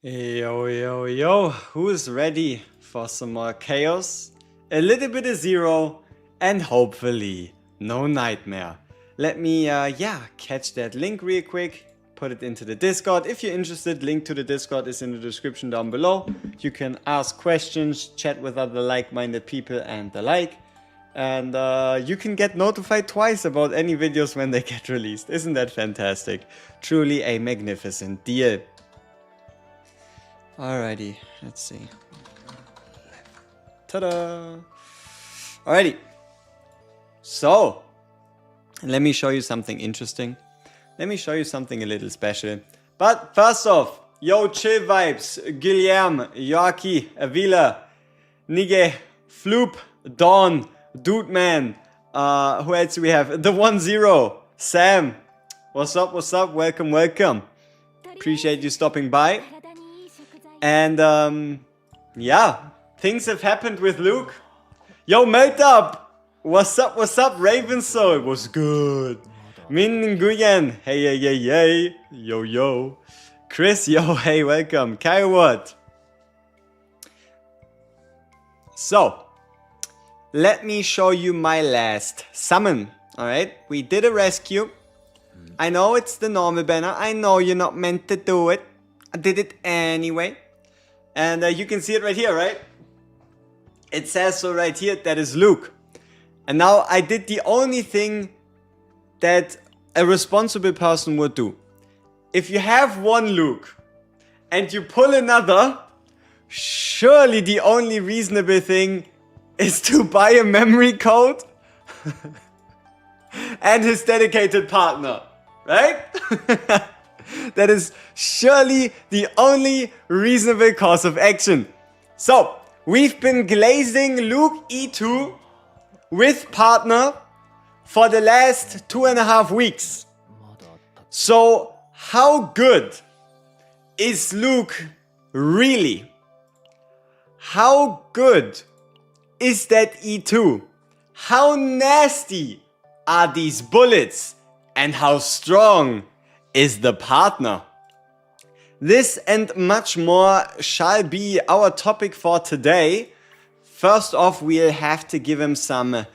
Yo, yo, yo, who's ready for some more chaos? A little bit of zero, and hopefully no nightmare. Let me, catch that link real quick, put it into the Discord. If you're interested, link to the Discord is in the description down below. You can ask questions, chat with other like-minded people and the like. And you can get notified twice about any videos when they get released. Isn't that fantastic? Truly a magnificent deal. Alrighty, let's see. Ta-da! Alrighty. So, let me show you something interesting. Let me show you something a little special. But first off, yo, chill vibes. Guilherme, Yuki, Avila, Nige, Floop, Dawn, Dude Man. Who else do we have? The 1-0, Sam. What's up, what's up? Welcome, welcome. Appreciate you stopping by. And yeah, things have happened with Luke. Yo, Melt Up! What's up, Raven Soul? What's good? Min Nguyen, hey, hey, hey, hey. Yo, yo. Chris, yo, hey, welcome. Kaiwat. So, let me show you my last summon. Alright, we did a rescue. I know it's the normal banner. I know you're not meant to do it. I did it anyway. And you can see it right here, right? It says so right here, that is Luke. And now I did the only thing that a responsible person would do. If you have one Luke and you pull another, surely the only reasonable thing is to buy a memory code and his dedicated partner, right? That is surely the only reasonable course of action. So, we've been glazing Luke E2 with partner for the last 2.5 weeks. So, how good is Luke really? How good is that E2? How nasty are these bullets? And how strong is the partner? This and much more shall be our topic for today. First off, we'll have to give him some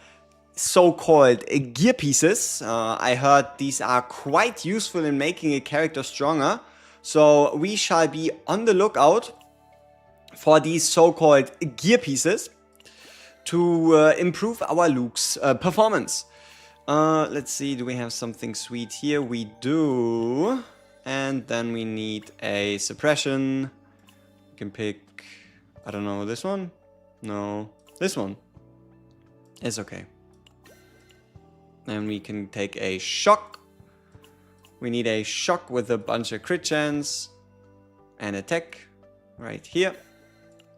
so-called gear pieces. I heard these are quite useful in making a character stronger. So we shall be on the lookout for these so-called gear pieces to improve our Luke's performance. Let's see, do we have something sweet here? We do. And then we need a suppression. We can pick, I don't know, this one? No, this one. It's okay. And we can take a shock. We need a shock with a bunch of crit chance. And attack right here.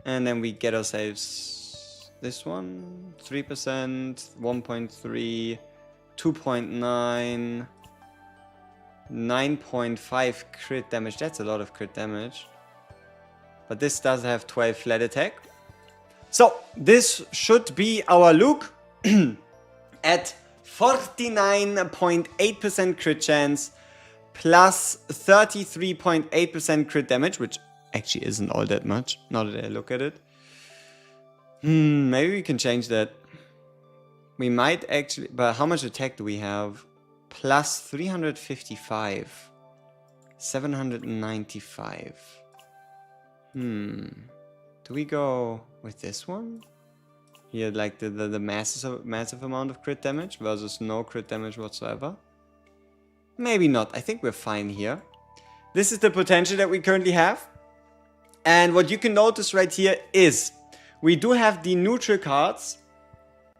And then we get ourselves this one. 3%, 1.3, 2.9, 9.5 crit damage. That's a lot of crit damage. But this does have 12 flat attack. So this should be our Luke at 49.8% crit chance plus 33.8% crit damage, which actually isn't all that much, now that I look at it. Maybe we can change that. We might actually, but how much attack do we have? Plus 355. 795. Do we go with this one? Here, like the massive amount of crit damage versus no crit damage whatsoever? Maybe not. I think we're fine here. This is the potential that we currently have. And what you can notice right here is we do have the neutral cards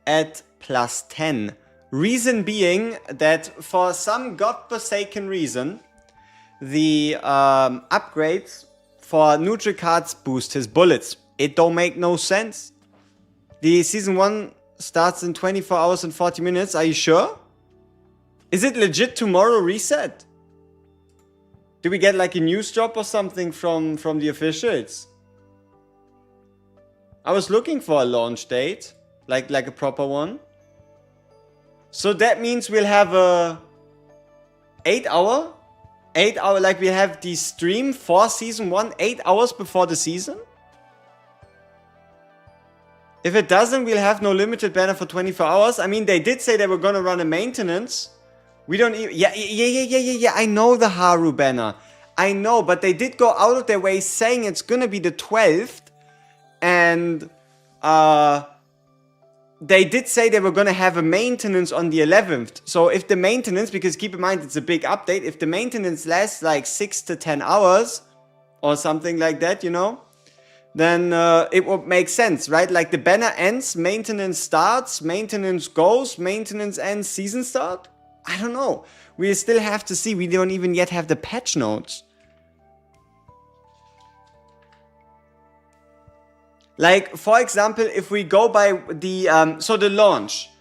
at plus 10. Reason being that for some godforsaken reason, the upgrades for neutral cards boost his bullets. It don't make no sense. The season 1 starts in 24 hours and 40 minutes. Are you sure? Is it legit tomorrow reset? Do we get like a news drop or something from the officials? I was looking for a launch date, like a proper one. So that means we'll have a 8-hour 8 hours, like we have the stream for season 1 8 hours before the season? If it doesn't, we'll have no limited banner for 24 hours. I mean, they did say they were gonna run a maintenance. We don't even... Yeah, I know the Haru banner. I know, but they did go out of their way saying it's gonna be the 12th. And, they did say they were gonna have a maintenance on the 11th. So if the maintenance, because keep in mind it's a big update, if the maintenance lasts like 6 to 10 hours or something like that, you know, then it would make sense, right? Like the banner ends, maintenance starts, maintenance goes, maintenance ends, season start? I don't know. We still have to see. We don't even yet have the patch notes. Like, for example, if we go by the, so the launch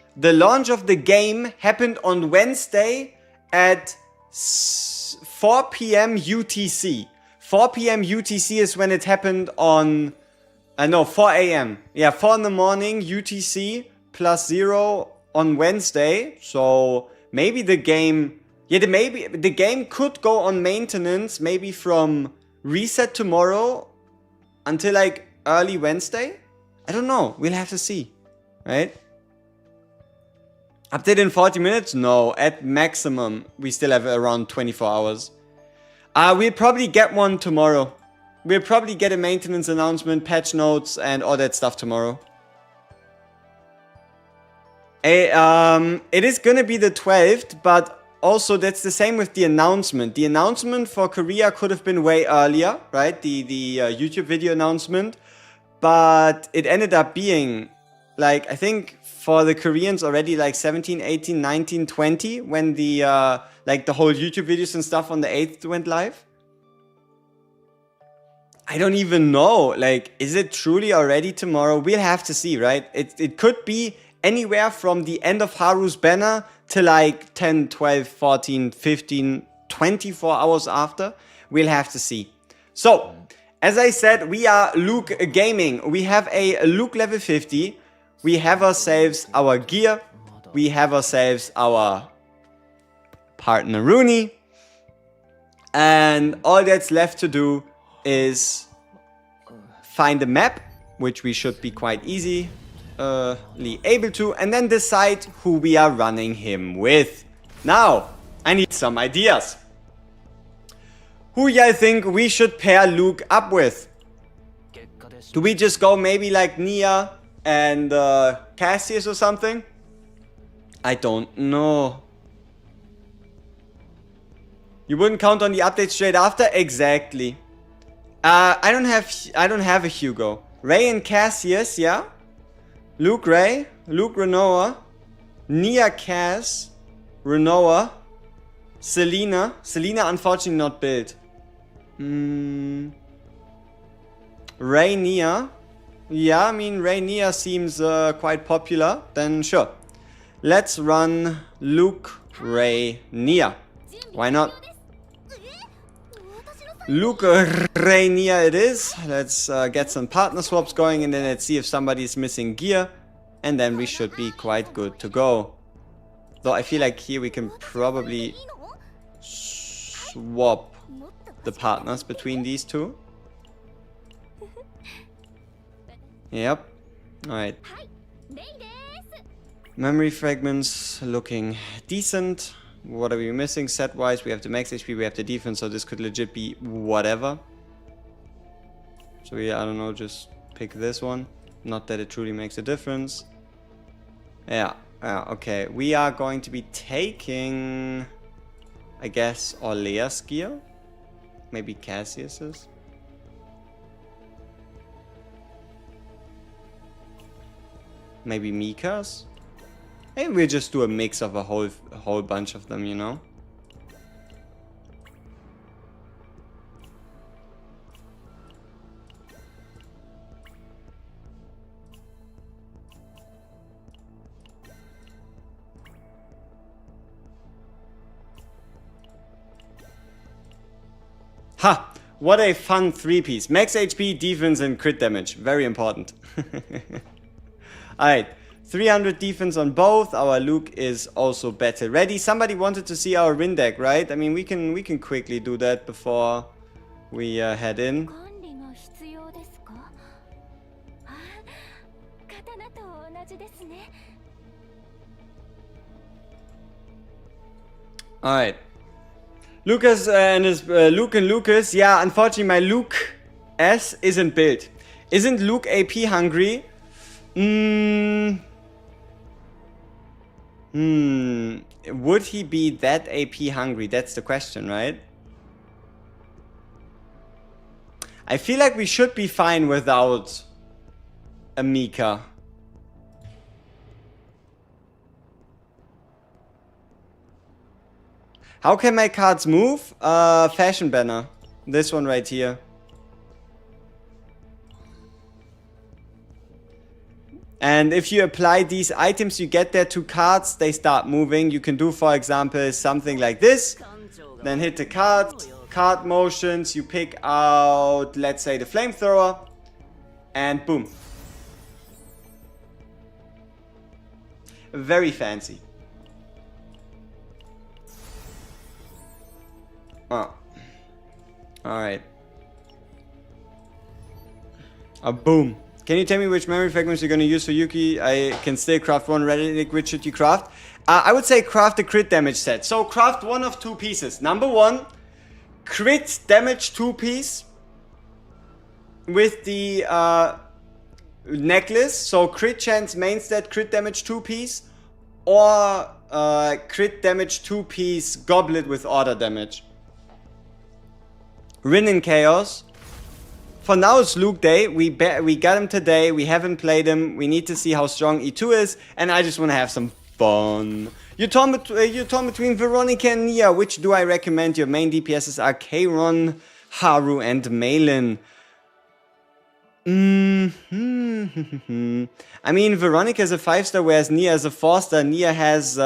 of the game happened on Wednesday at 4 p.m. UTC. 4 p.m. UTC is when it happened on, no, 4 a.m. Yeah, 4 in the morning UTC +0 on Wednesday. So maybe the game, maybe the game could go on maintenance maybe from reset tomorrow until like early Wednesday? I don't know. We'll have to see. Right? Update in 40 minutes? No. At maximum, we still have around 24 hours. We'll probably get one tomorrow. We'll probably get a maintenance announcement, patch notes, and all that stuff tomorrow. It is gonna be the 12th, but also that's the same with the announcement. The announcement for Korea could have been way earlier, right? The YouTube video announcement. But it ended up being, like, I think for the Koreans already like 17, 18, 19, 20 when the, like the whole YouTube videos and stuff on the 8th went live. I don't even know, like, is it truly already tomorrow? We'll have to see, right? It could be anywhere from the end of Haru's banner to like 10, 12, 14, 15, 24 hours after. We'll have to see. So, as I said, we are Luke Gaming. We have a Luke level 50. We have ourselves our gear. We have ourselves our partner Rooney. And all that's left to do is find a map, which we should be quite easily able to, and then decide who we are running him with. Now, I need some ideas. Who y'all think we should pair Luke up with? Do we just go maybe like Nia and Cassius or something? I don't know. You wouldn't count on the update straight after? Exactly. I don't have a Hugo. Ray and Cassius, yeah? Luke Ray, Luke Renoa, Nia Cass, Renoa, Selena. Selena unfortunately not built. Ray Nia. Yeah, I mean Ray Nia seems quite popular. Then sure. Let's run Luke Ray Nia. Why not? Luke Ray Nia it is. Let's get some partner swaps going and then let's see if somebody's missing gear. And then we should be quite good to go. Though I feel like here we can probably swap the partners between these two. Yep. Alright. Memory fragments looking decent. What are we missing set-wise? We have the max HP, we have the defense, so this could legit be whatever. So yeah, I don't know, just pick this one. Not that it truly makes a difference. Yeah, okay. We are going to be taking, I guess, Orlea's gear. Maybe Cassius's. Maybe Mika's. Maybe we'll just do a mix of a whole bunch of them, you know? Ha! What a fun three-piece. Max HP, defense, and crit damage. Very important. Alright. 300 defense on both. Our Luke is also battle ready. Somebody wanted to see our Rin deck, right? I mean, we can quickly do that before we head in. Alright. Lucas and his Luke and Lucas. Yeah, unfortunately my Luke S isn't built. Isn't Luke AP hungry? Would he be that AP hungry? That's the question, right? I feel like we should be fine without a Mika. How can my cards move? Fashion banner. This one right here. And if you apply these items, you get their 2 cards, they start moving. You can do, for example, something like this. Then hit the card motions, you pick out, let's say, the flamethrower. And boom. Very fancy. Oh. Alright. Boom. Can you tell me which memory fragments you're going to use for Yuki? I can still craft one relic. Which should you craft? I would say craft the crit damage set. So craft one of 2 pieces. Number 1, crit damage 2 piece with the necklace. So crit chance main stat, crit damage 2 piece. Or crit damage 2 piece goblet with order damage. Rin in Chaos. For now it's Luke Day. We got him today. We haven't played him. We need to see how strong E2 is. And I just want to have some fun. You're torn between Veronica and Nia. Which do I recommend? Your main DPSs are Kayron, Haru, and Malin. I mean, Veronica is a 5-star, whereas Nia is a 4-star. Nia has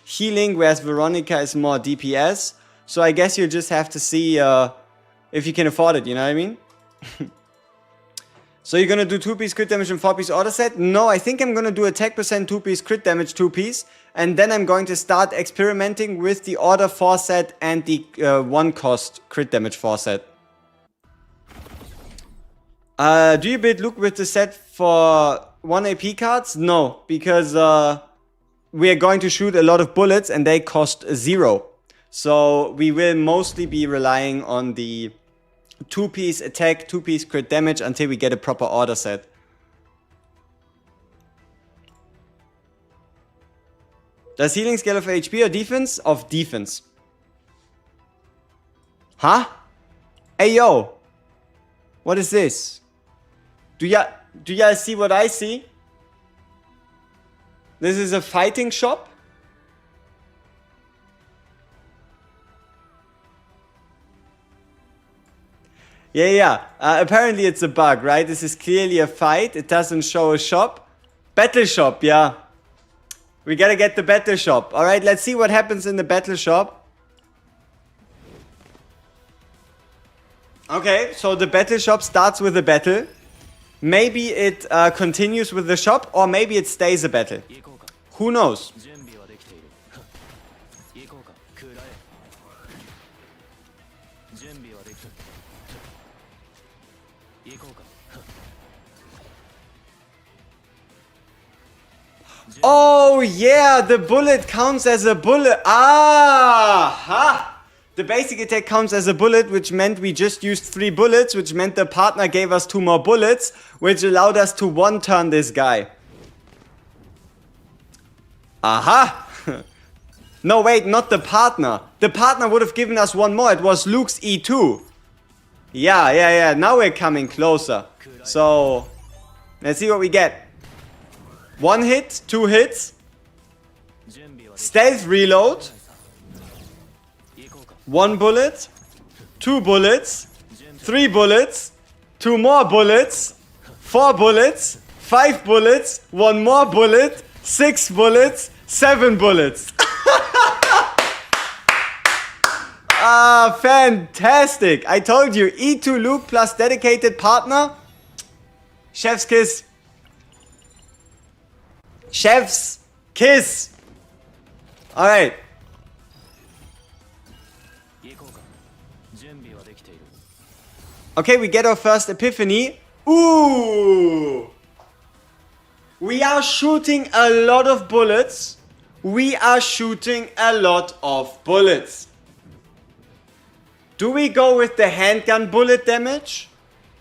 healing, whereas Veronica is more DPS. So I guess you just have to see if you can afford it, you know what I mean? So you're gonna do 2-piece crit damage and 4-piece order set? No, I think I'm gonna do attack percent 2-piece, crit damage 2-piece. And then I'm going to start experimenting with the order 4 set and the 1-cost crit damage 4 set. Do you build Luke with the set for 1 AP cards? No, because we are going to shoot a lot of bullets and they cost 0. So we will mostly be relying on the 2-piece attack, 2-piece crit damage until we get a proper order set. Does healing scale of HP or defense? Of defense. Huh? Hey yo! What is this? Do y'all see what I see? This is a fighting shop? Yeah. Apparently it's a bug, right? This is clearly a fight. It doesn't show a shop. Battle shop, yeah. We gotta get the battle shop. Alright, let's see what happens in the battle shop. Okay, so the battle shop starts with a battle. Maybe it continues with the shop, or maybe it stays a battle. Who knows? Oh yeah, the bullet counts as a bullet. Ah! The basic attack counts as a bullet, which meant we just used 3 bullets, which meant the partner gave us 2 more bullets, which allowed us to 1-turn this guy. Aha! No, wait, not the partner. The partner would have given us 1 more. It was Luke's E2. Yeah. Now we're coming closer. So, let's see what we get. 1 hit, 2 hits. Stealth reload. 1 bullet. 2 bullets. 3 bullets. 2 more bullets. 4 bullets. 5 bullets. 1 more bullet. 6 bullets. 7 bullets. Ah, fantastic. I told you, E2 Luke plus dedicated partner. Chef's kiss. Chef's kiss. Alright. Okay, we get our first epiphany. Ooh! We are shooting a lot of bullets. We are shooting a lot of bullets. Do we go with the handgun bullet damage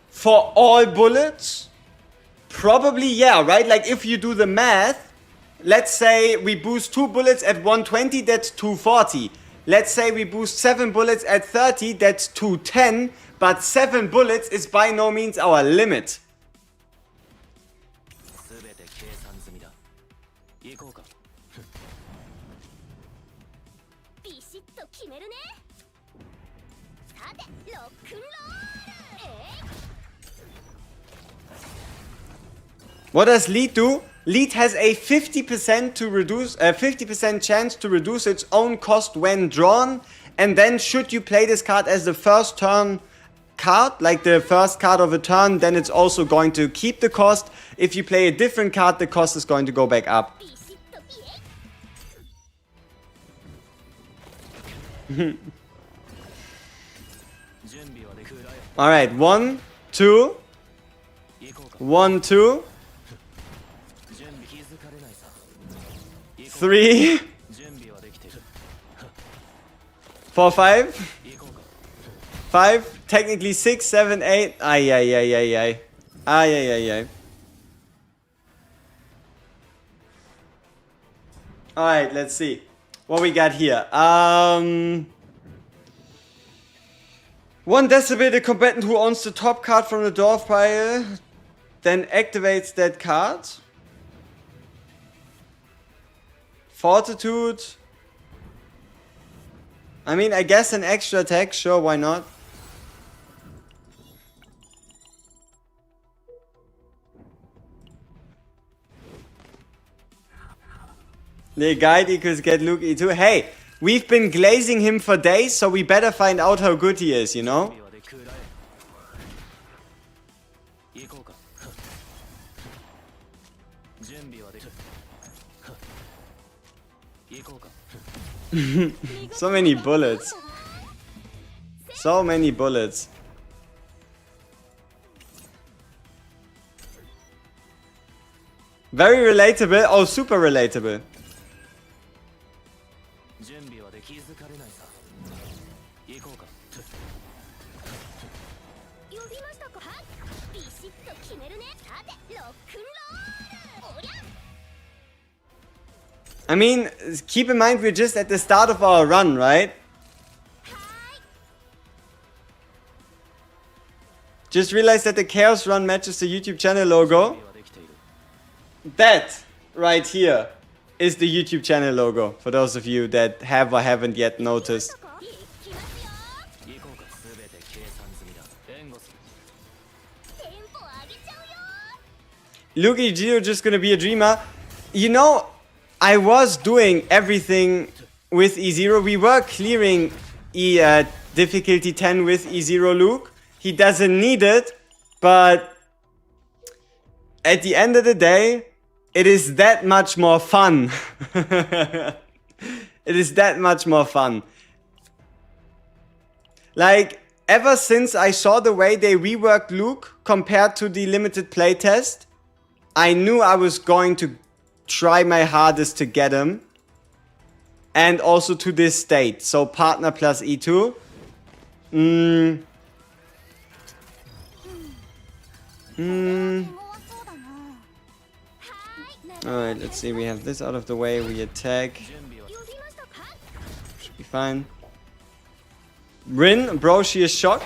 for all bullets? Probably, yeah, right? Like if you do the math, let's say we boost 2 bullets at 120, that's 240. Let's say we boost 7 bullets at 30, that's 210. But 7 bullets is by no means our limit. What does lead do? Lead has a 50% to reduce 50% chance to reduce its own cost when drawn, and then should you play this card as the first turn card, like the first card of a turn, then it's also going to keep the cost. If you play a different card, the cost is going to go back up. Alright, 1, 2. 1, 2. 3. 4, 5. 5. Technically 6, 7, 8. Ay, ay, ay, ay, ay. Ay, ay, ay, ay. Alright, let's see what we got here. 1 designated combatant who owns the top card from the dwarf pile then activates that card. Fortitude. I mean, I guess an extra attack, sure, why not? The guide equals get Luke E2. Hey, we've been glazing him for days, so we better find out how good he is, you know? So many bullets. So many bullets. Very relatable. Oh, super relatable. I mean, keep in mind we're just at the start of our run, right? Just realized that the Chaos Run matches the YouTube channel logo. That right here is the YouTube channel logo, for those of you that have or haven't yet noticed. Yuki Gio just gonna be a dreamer. You know, I was doing everything with E0. We were clearing difficulty 10 with E0 Luke. He doesn't need it, but at the end of the day, it is that much more fun. It is that much more fun. Like, ever since I saw the way they reworked Luke compared to the limited playtest, I knew I was going to try my hardest to get him. And also to this state. So partner plus E2. Alright, let's see. We have this out of the way. We attack. Should be fine. Rin, bro, she is shocked.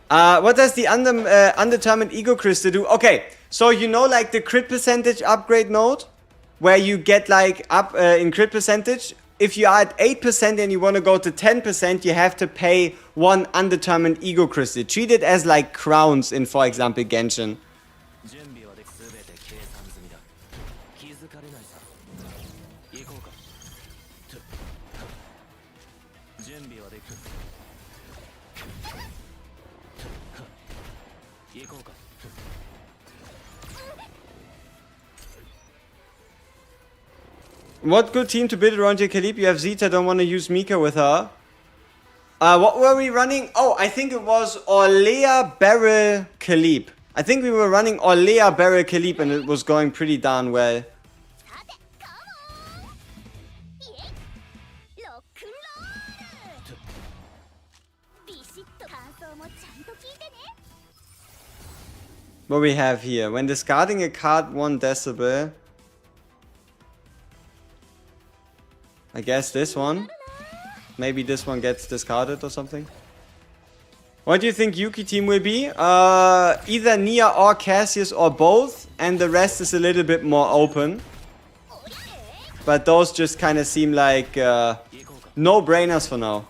What does the undetermined ego crystal do? Okay, so you know like the crit percentage upgrade node? Where you get like up in crit percentage? If you are at 8% and you want to go to 10%, you have to pay 1 undetermined ego crystal. Treat it as like crowns in, for example, Genshin. What good team to build around your Khalib? You have Zeta, don't want to use Mika with her. What were we running? Oh, I think it was Orlea Barrel Khalib. I think we were running Orlea Barrel Khalib and it was going pretty darn well. What we have here? When discarding a card 1 decibel. I guess this one. Maybe this one gets discarded or something. What do you think Yuki team will be? Either Nia or Cassius or both. And the rest is a little bit more open. But those just kind of seem like no-brainers for now.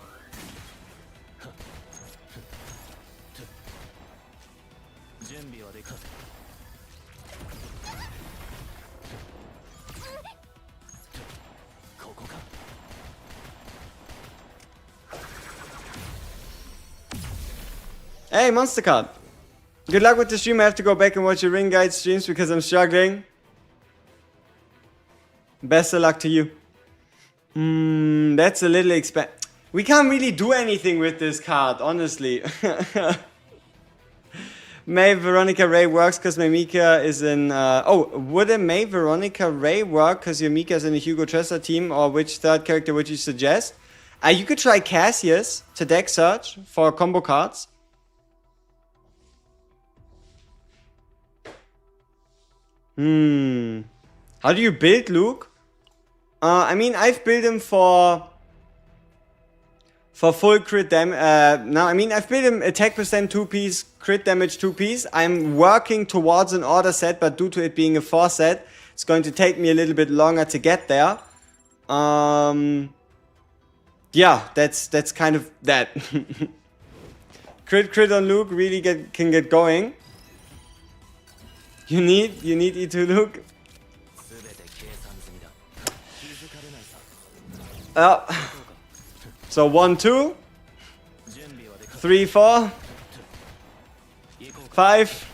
Hey, Monster Card. Good luck with the stream. I have to go back and watch your Ring Guide streams because I'm struggling. Best of luck to you. That's a little expensive. We can't really do anything with this card, honestly. May Veronica Ray works because my Mika is in... oh, would a May Veronica Ray work because your Mika is in a Hugo Tressa team? Or which third character would you suggest? You could try Cassius to deck search for combo cards. How do you build Luke? I mean, I've built him for full crit damage. No, I mean, I've built him attack percent 2-piece, crit damage 2-piece. I'm working towards an order set, but due to it being a 4 set, it's going to take me a little bit longer to get there. Yeah, that's kind of that. Crit on Luke really can get going. You need E2 Luke. So 1, 2, 3, 4, 5.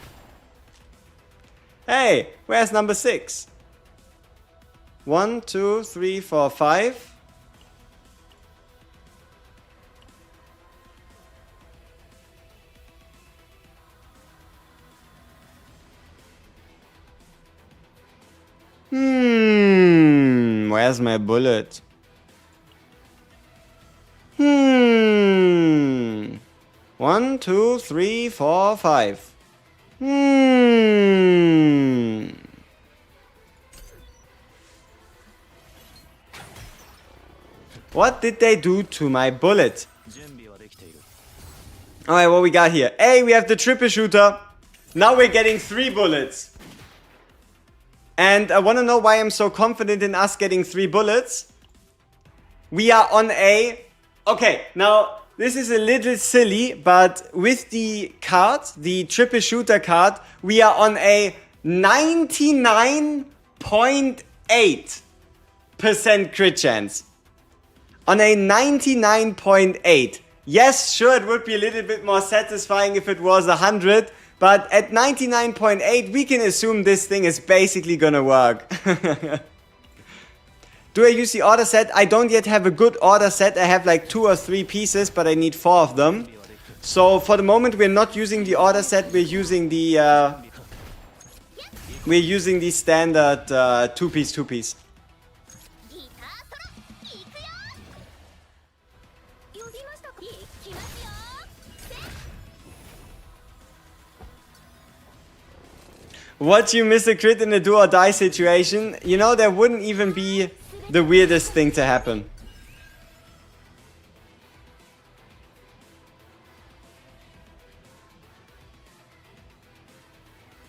Hey, where's number 6? 1, 2, 3, 4, 5. Where's my bullet? 1, 2, 3, 4, 5. What did they do to my bullet? Alright, what we got here? Hey, we have the triple shooter. Now we're getting 3 bullets. And I want to know why I'm so confident in us getting 3 bullets. We are on a... Okay, now this is a little silly, but with the card, the triple shooter card, we are on a 99.8% crit chance. On a 99.8. Yes, sure, it would be a little bit more satisfying if it was 100. But at 99.8, we can assume this thing is basically gonna work. Do I use the order set? I don't yet have a good order set. I have like 2 or 3 pieces, but I need 4 of them. So for the moment, we're not using the order set. We're using the standard 2-piece. What you miss a crit in a do or die situation? You know, there wouldn't even be the weirdest thing to happen.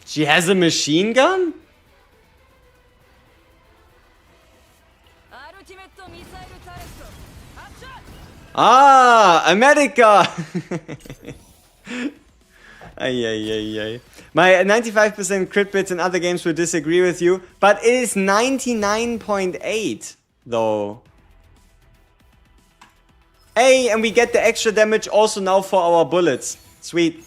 She has a machine gun? Ah, America! Ay. My 95% crit bits in other games will disagree with you, but it is 99.8 though. Hey, and we get the extra damage also now for our bullets. Sweet.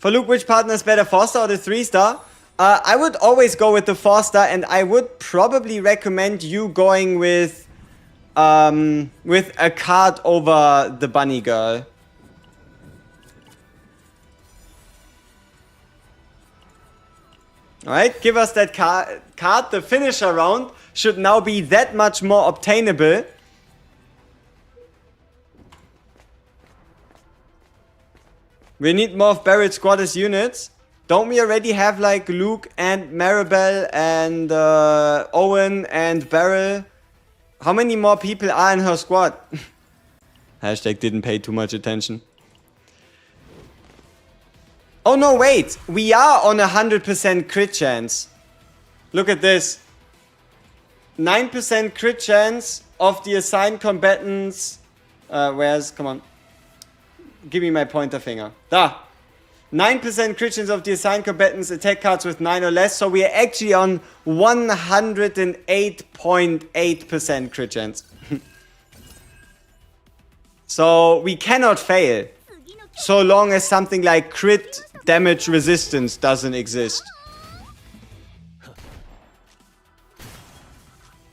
For Luke, which partner is better, 4-star or the 3-star? I would always go with the 4-star, and I would probably recommend you going with a card over the bunny girl. Alright, give us that card. The finisher round should now be that much more obtainable. We need more of Barret's squad as units. Don't we already have like Luke and Maribel and Owen and Beryl? How many more people are in her squad? Hashtag didn't pay too much attention. Oh no, wait. We are on 100% crit chance. Look at this. 9% crit chance of the assigned combatants. Come on. Give me my pointer finger. Da. 9% crit chance of the assigned combatants attack cards with 9 or less. So we are actually on 108.8% crit chance. So we cannot fail. So long as something like crit damage resistance doesn't exist.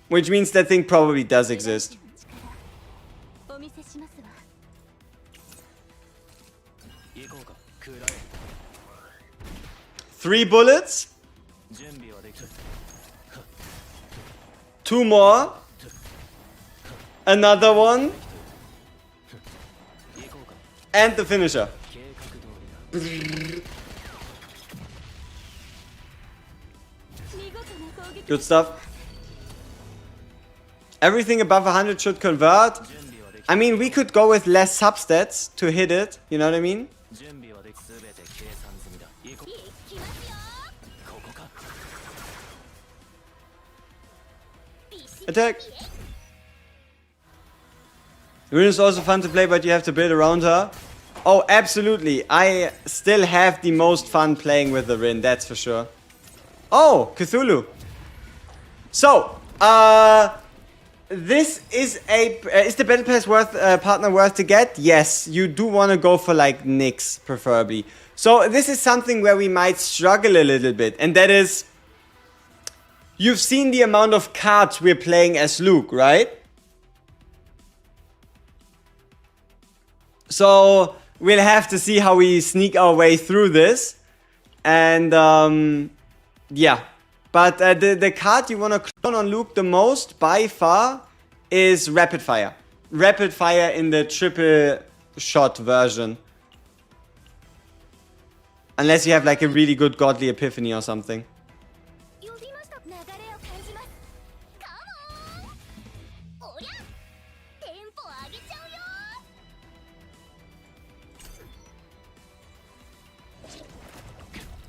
Which means that thing probably does exist. 3 bullets. 2 more. Another one. And the finisher. Good stuff. Everything above 100 should convert. I mean, we could go with less substats to hit it. You know what I mean? Attack. Rin is also fun to play, but you have to build around her. Oh, absolutely. I still have the most fun playing with the Rin, that's for sure. Oh, Cthulhu. So, this is the Battle Pass partner worth to get? Yes, you do want to go for like Nyx, preferably. So, this is something where we might struggle a little bit, and that is, you've seen the amount of cards we're playing as Luke, right? So, we'll have to see how we sneak our way through this. And, yeah. But the card you want to clone on Luke the most, by far, is Rapid Fire. Rapid Fire in the triple shot version. Unless you have like a really good Godly Epiphany or something.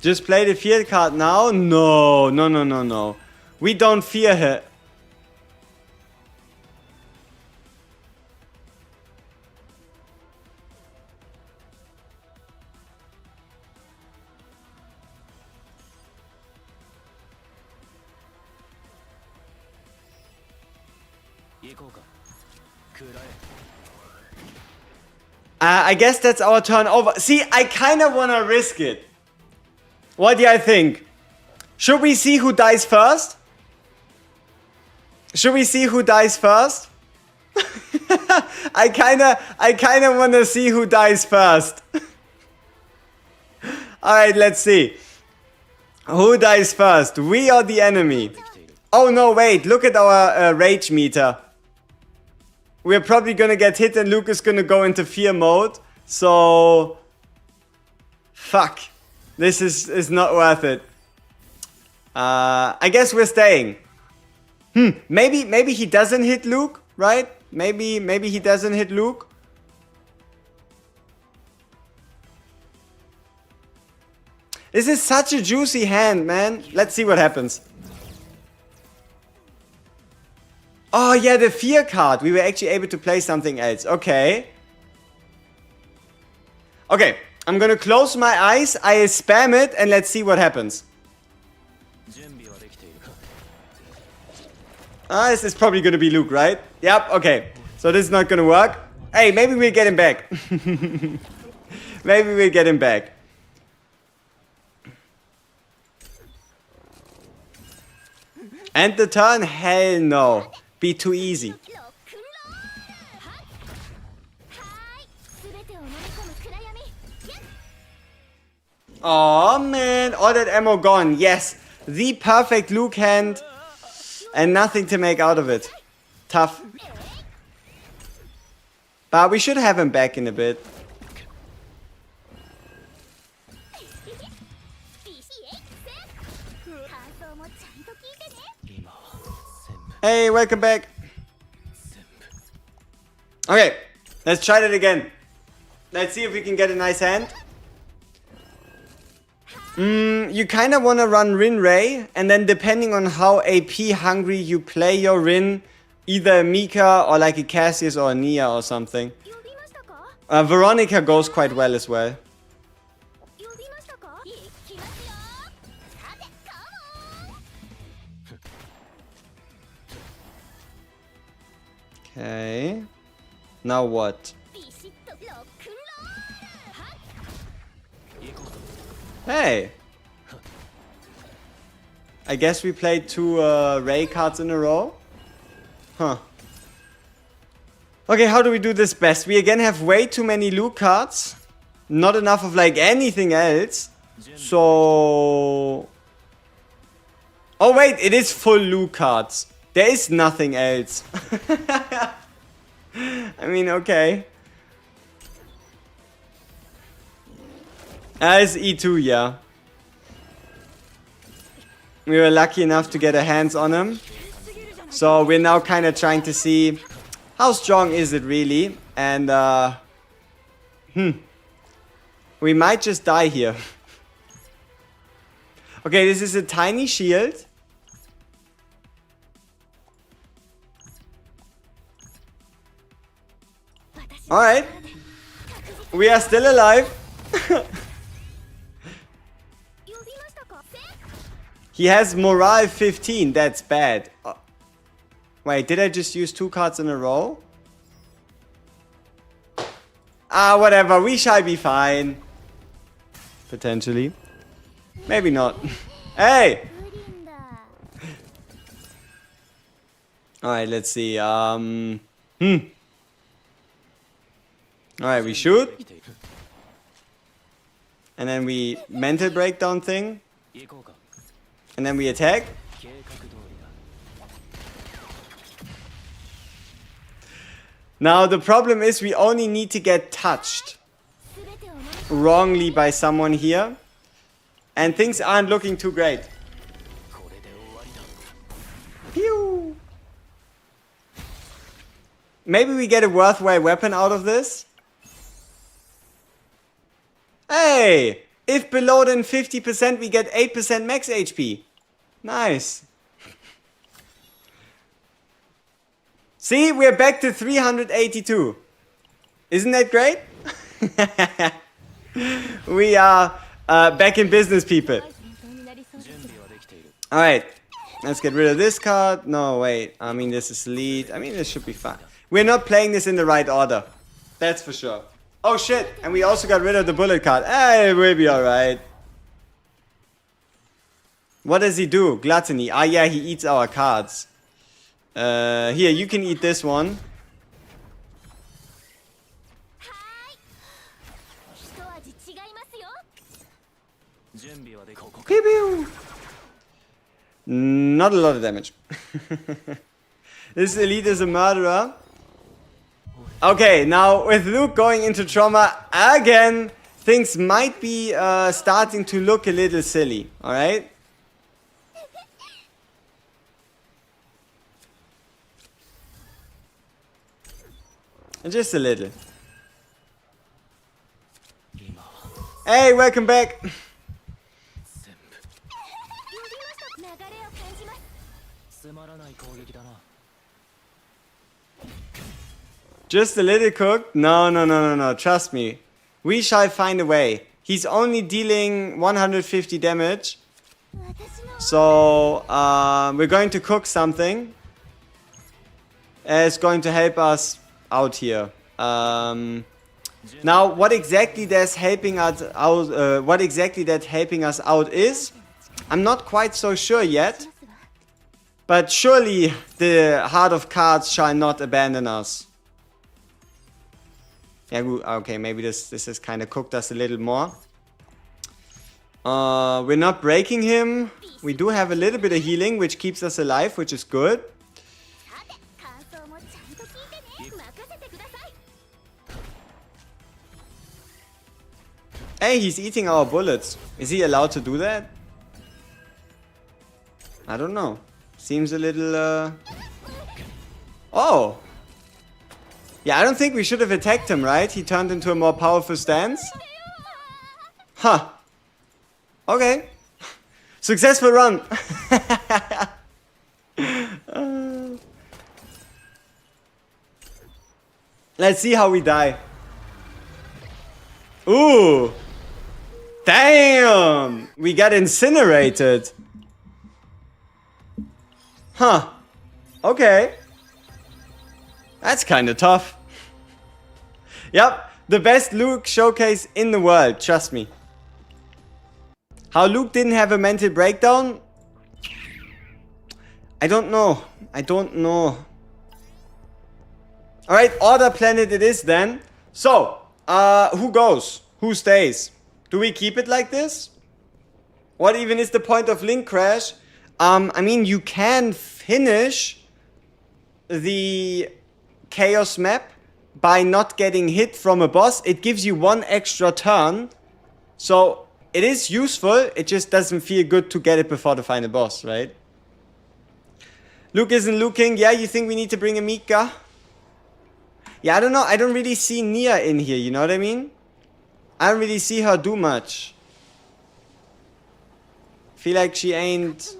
Just play the fear card now? No, no, no, no, no. We don't fear her. I guess that's our turn over. See, I kind of want to risk it. What do I think? Should we see who dies first? Should we see who dies first? I kinda want to see who dies first. Alright, let's see. Who dies first? We or the enemy? Oh no, wait, look at our rage meter. We're probably gonna get hit and Luke is gonna go into fear mode. So... fuck. This is not worth it. I guess we're staying. Maybe he doesn't hit Luke, right? Maybe he doesn't hit Luke. This is such a juicy hand, man. Let's see what happens. Oh yeah, the fear card. We were actually able to play something else. Okay. Okay. I'm gonna close my eyes, I spam it, and let's see what happens. This is probably gonna be Luke, right? Yep, okay. So this is not gonna work. Hey, maybe we'll get him back. Maybe we'll get him back. And the turn? Hell no. Be too easy. Oh man, all that ammo gone. Yes, the perfect Luke hand and nothing to make out of it. Tough. But we should have him back in a bit. Hey, welcome back. Okay, let's try that again. Let's see if we can get a nice hand. You kind of want to run Rin Ray, and then depending on how AP hungry you play your Rin, either a Mika or like a Cassius or a Nia or something. Veronica goes quite well as well. Okay. Now what? Hey! I guess we played 2 Ray cards in a row. Huh. Okay, how do we do this best? We again have way too many Luke cards. Not enough of like anything else. So... Oh wait, it is full Luke cards. There is nothing else. I mean, okay. It's E2, yeah. We were lucky enough to get a hands on him. So we're now kind of trying to see how strong is it really. And we might just die here. Okay, this is a tiny shield. Alright. We are still alive. He has morale 15. That's bad. Wait, did I just use 2 cards in a row? Ah, whatever. We shall be fine. Potentially. Maybe not. Hey! Alright, let's see. Alright, we shoot. And then we mental breakdown thing. And then we attack. Now the problem is we only need to get touched wrongly by someone here. And things aren't looking too great. Pew! Maybe we get a worthwhile weapon out of this. Hey! If below than 50% we get 8% max HP. Nice. See, we're back to 382. Isn't that great? We are back in business, people. Alright. Let's get rid of this card. No, wait. I mean, this is lead. I mean, this should be fine. We're not playing this in the right order. That's for sure. Oh shit, and we also got rid of the bullet card. It will be alright. What does he do? Gluttony. Ah yeah, he eats our cards. Here, you can eat this one. Pew pew. Not a lot of damage. This elite is a murderer. Okay, now with Luke going into trauma again, things might be starting to look a little silly, alright? Just a little. Hey, welcome back! Just a little cooked? No. Trust me. We shall find a way. He's only dealing 150 damage. So, we're going to cook something. It's going to help us out here. Now, what exactly that's helping us out, is, I'm not quite so sure yet. But surely the Heart of Cards shall not abandon us. Yeah, okay, maybe this has kind of cooked us a little more. We're not breaking him. We do have a little bit of healing, which keeps us alive, which is good. Hey, he's eating our bullets. Is he allowed to do that? I don't know. Seems a little, Oh! Yeah, I don't think we should have attacked him, right? He turned into a more powerful stance. Huh. Okay. Successful run. Let's see how we die. Ooh. Damn. We got incinerated. Huh. Okay. That's kind of tough. Yep. The best Luke showcase in the world. Trust me. How Luke didn't have a mental breakdown? I don't know. I don't know. Alright, Order Planet it is then. So, who goes? Who stays? Do we keep it like this? What even is the point of Link Crash? I mean, you can finish the Chaos map by not getting hit from a boss. It gives you one extra turn. So, it is useful. It just doesn't feel good to get it before the final boss, right? Luke isn't looking. Yeah, you think we need to bring a Mika? Yeah, I don't know. I don't really see Nia in here, you know what I mean? I don't really see her do much. Feel like she ain't...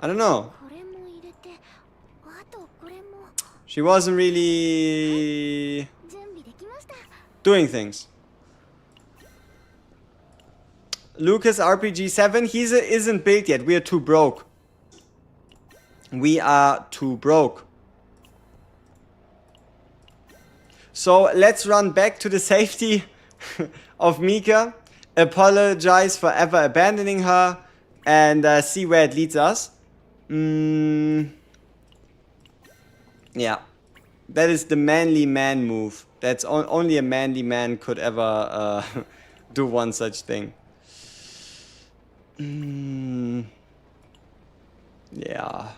I don't know. She wasn't really... doing things. Lucas RPG 7, he isn't built yet. We are too broke. We are too broke. So let's run back to the safety of Mika. Apologize for ever abandoning her. And see where it leads us. Yeah. That is the manly man move. That's only a manly man could ever do one such thing. Yeah.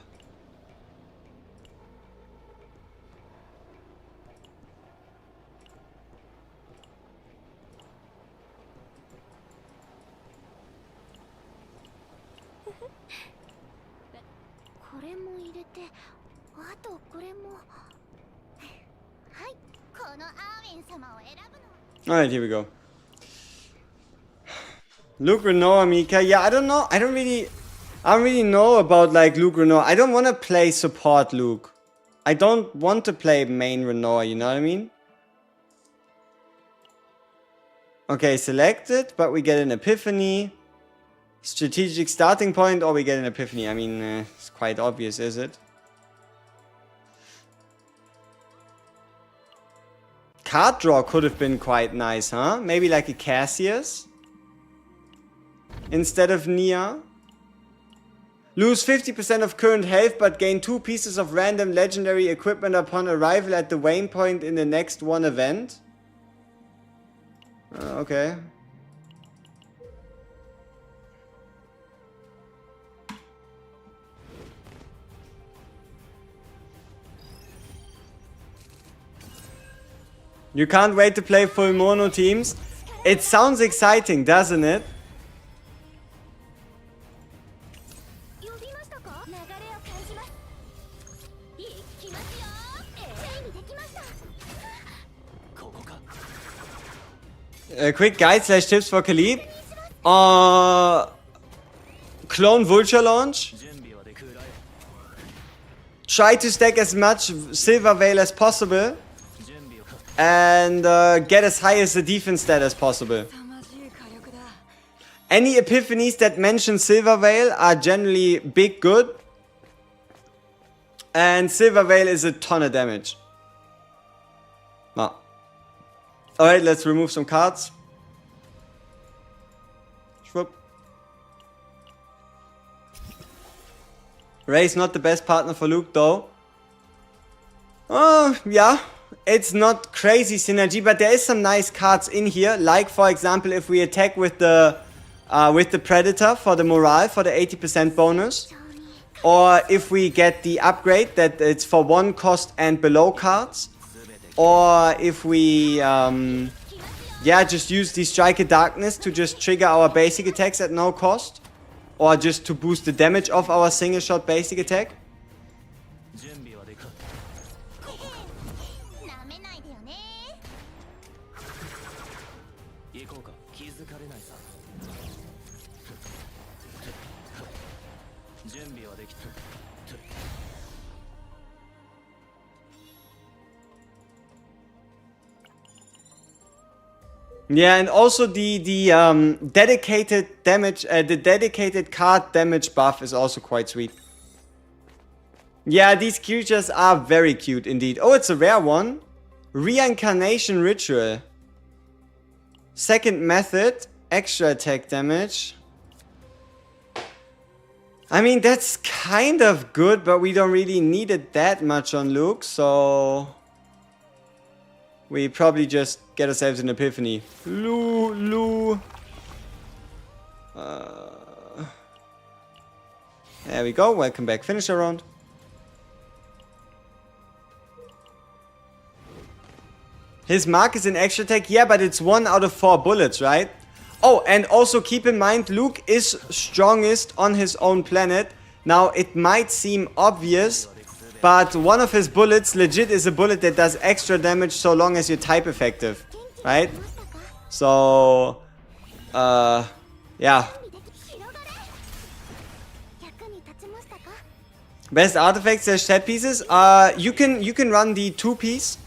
Alright, here we go. Luke Renault, Mika. Yeah, I don't know. I don't really know about like Luke Renault. I don't want to play support Luke. I don't want to play main Renault, you know what I mean? Okay, selected, but we get an epiphany. Strategic starting point, or we get an epiphany. I mean, it's quite obvious, is it? Card draw could have been quite nice, huh? Maybe like a Cassius instead of Nia. Lose 50% of current health, but gain 2 pieces of random legendary equipment upon arrival at the waypoint in the next one event. Okay. You can't wait to play full mono teams. It sounds exciting, doesn't it? Quick guide / tips for Khalid. Clone Vulture launch. Try to stack as much Silver Veil as possible. And get as high as the defense stat as possible. Any epiphanies that mention Silver Veil are generally big good. And Silver Veil is a ton of damage. Alright, let's remove some cards. Schwupp. Ray's not the best partner for Luke though. Yeah. It's not crazy synergy, but there is some nice cards in here. Like, for example, if we attack with the Predator for the morale, for the 80% bonus. Or if we get the upgrade that it's for 1 cost and below cards. Or if we, yeah, just use the Striker Darkness to just trigger our basic attacks at no cost. Or just to boost the damage of our single shot basic attack. Yeah, and also the dedicated damage, the dedicated card damage buff is also quite sweet. Yeah, these creatures are very cute indeed. Oh, it's a rare one. Reincarnation Ritual. Second method, extra attack damage. I mean, that's kind of good, but we don't really need it that much on Luke, so we probably just get ourselves an epiphany. There we go. Welcome back. Finisher round. His mark is an extra attack. Yeah, but it's 1 out of 4 bullets, right? Oh, and also keep in mind, Luke is strongest on his own planet. Now, it might seem obvious, but one of his bullets legit is a bullet that does extra damage so long as you're type effective, right? So, yeah. Best artifacts / set pieces. You can run the 2-piece,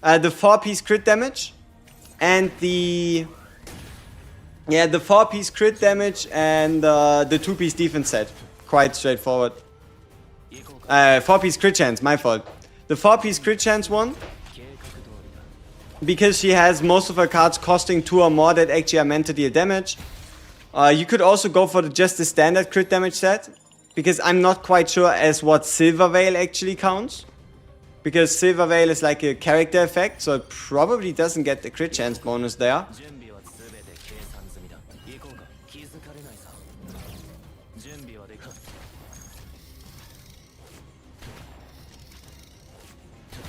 the 4-piece crit damage, and the 4-piece crit damage and the 2-piece defense set. Quite straightforward. 4-piece crit chance, my fault. The 4-piece crit chance one, because she has most of her cards costing 2 or more that actually are meant to deal damage. You could also go for just the standard crit damage set, because I'm not quite sure as what Silver Veil actually counts. Because Silver Veil is like a character effect, so it probably doesn't get the crit chance bonus there.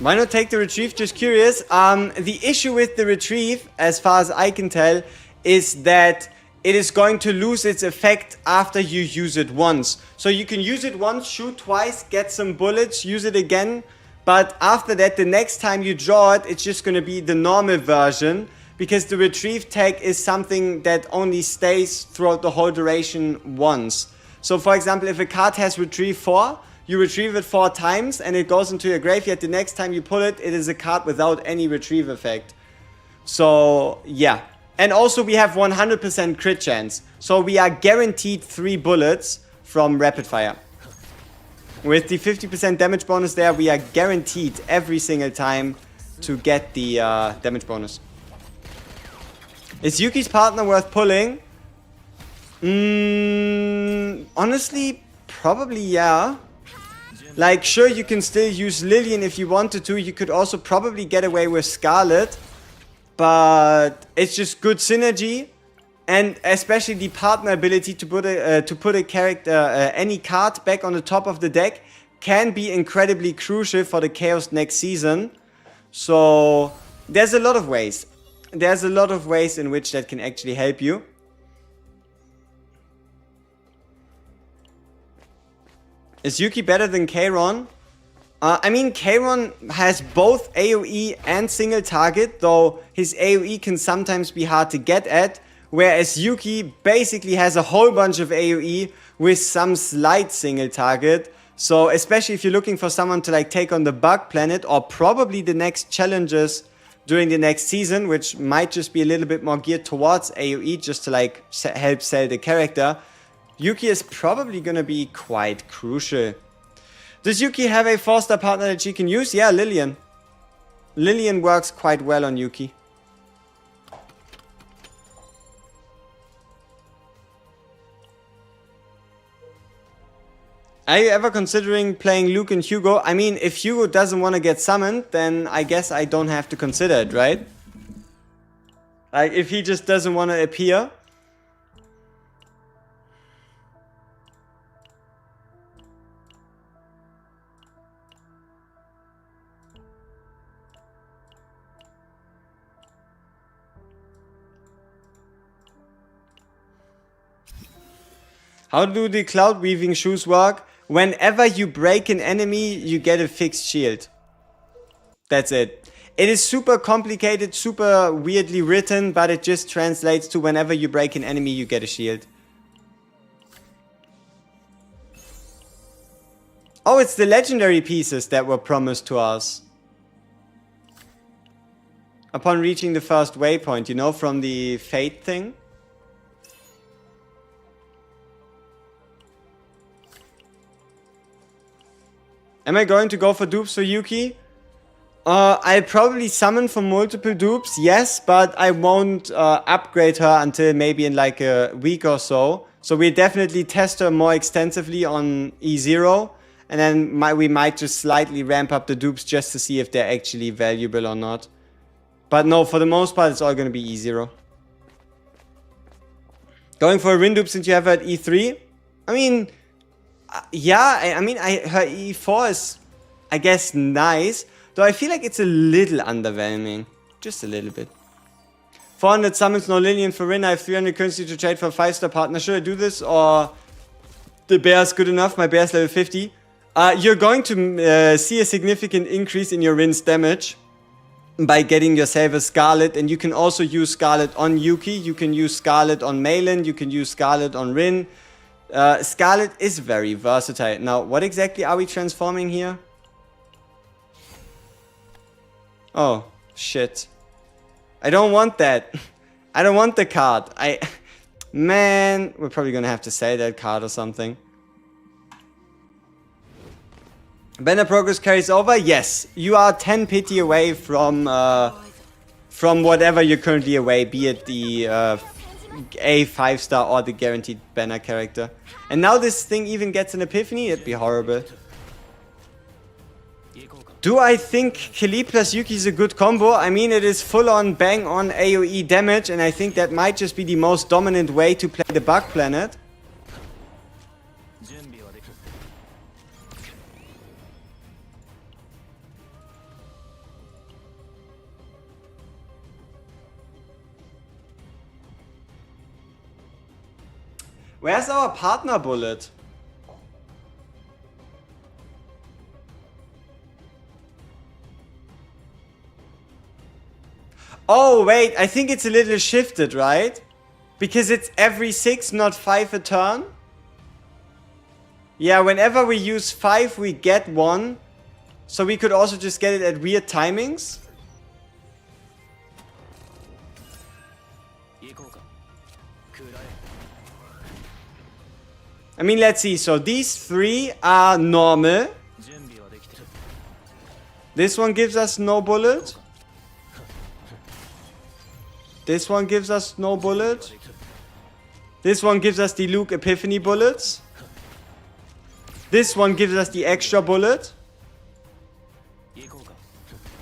Why not take the retrieve? Just curious. The issue with the retrieve, as far as I can tell, is that it is going to lose its effect after you use it once. So you can use it once, shoot twice, get some bullets, use it again. But after that, the next time you draw it, it's just going to be the normal version. Because the retrieve tag is something that only stays throughout the whole duration once. So for example, if a card has retrieve 4, you retrieve it 4 times and it goes into your graveyard. The next time you pull it, it is a card without any retrieve effect. So, yeah. And also we have 100% crit chance. So we are guaranteed 3 bullets from rapid fire. With the 50% damage bonus there, we are guaranteed every single time to get the damage bonus. Is Yuki's partner worth pulling? Honestly, probably yeah. Like, sure, you can still use Lillian if you wanted to. You could also probably get away with Scarlet. But it's just good synergy. And especially the partner ability to put a character, any card back on the top of the deck can be incredibly crucial for the Chaos next season. So, there's a lot of ways. There's a lot of ways in which that can actually help you. Is Yuki better than Kayron? I mean, Kayron has both AoE and single target, though his AoE can sometimes be hard to get at, whereas Yuki basically has a whole bunch of AoE with some slight single target. So especially if you're looking for someone to like take on the Bug Planet or probably the next challenges during the next season, which might just be a little bit more geared towards AoE just to like help sell the character, Yuki is probably gonna be quite crucial. Does Yuki have a 4-star partner that she can use? Yeah, Lillian. Lillian works quite well on Yuki. Are you ever considering playing Luke and Hugo? I mean, if Hugo doesn't want to get summoned, then I guess I don't have to consider it, right? Like, if he just doesn't want to appear. How do the cloud weaving shoes work? Whenever you break an enemy, you get a fixed shield. That's it. It is super complicated, super weirdly written, but it just translates to whenever you break an enemy, you get a shield. Oh, it's the legendary pieces that were promised to us. Upon reaching the first waypoint, you know, from the fate thing. Am I going to go for dupes for Yuki? I'll probably summon for multiple dupes, yes, but I won't upgrade her until maybe in like a week or so. So we'll definitely test her more extensively on E0. And then we might just slightly ramp up the dupes just to see if they're actually valuable or not. But no, for the most part, it's all going to be E0. Going for a Rin dupe since you have her at E3? I mean... yeah, I mean, her E4 is, I guess, nice. Though I feel like it's a little underwhelming. Just a little bit. 400 summons, no Lillian for Rin. I have 300 currency to trade for a 5-star partner. Should I do this? Or the bear's good enough? My bear's level 50. You're going to see a significant increase in your Rin's damage by getting yourself a Scarlet. And you can also use Scarlet on Yuki. You can use Scarlet on Malin. You can use Scarlet on Rin. Scarlet is very versatile. Now, what exactly are we transforming here? Oh, shit. I don't want that. I don't want the card. Man, we're probably gonna have to sell that card or something. Banner progress carries over? Yes. You are 10 pity away from whatever you're currently away, be it the a 5-star or the guaranteed banner character. And now this thing even gets an epiphany? It'd be horrible. Do I think Kali plus Yuki is a good combo? I mean, it is full on bang on AoE damage, and I think that might just be the most dominant way to play the Bug Planet. Where's our partner bullet? Oh, wait, I think it's a little shifted, right? Because it's every 6, not 5 a turn. Yeah, whenever we use 5, we get 1. So we could also just get it at weird timings. I mean, let's see. So these 3 are normal. This one gives us no bullet. This one gives us no bullet. This one gives us the Luke Epiphany bullets. This one gives us the extra bullet.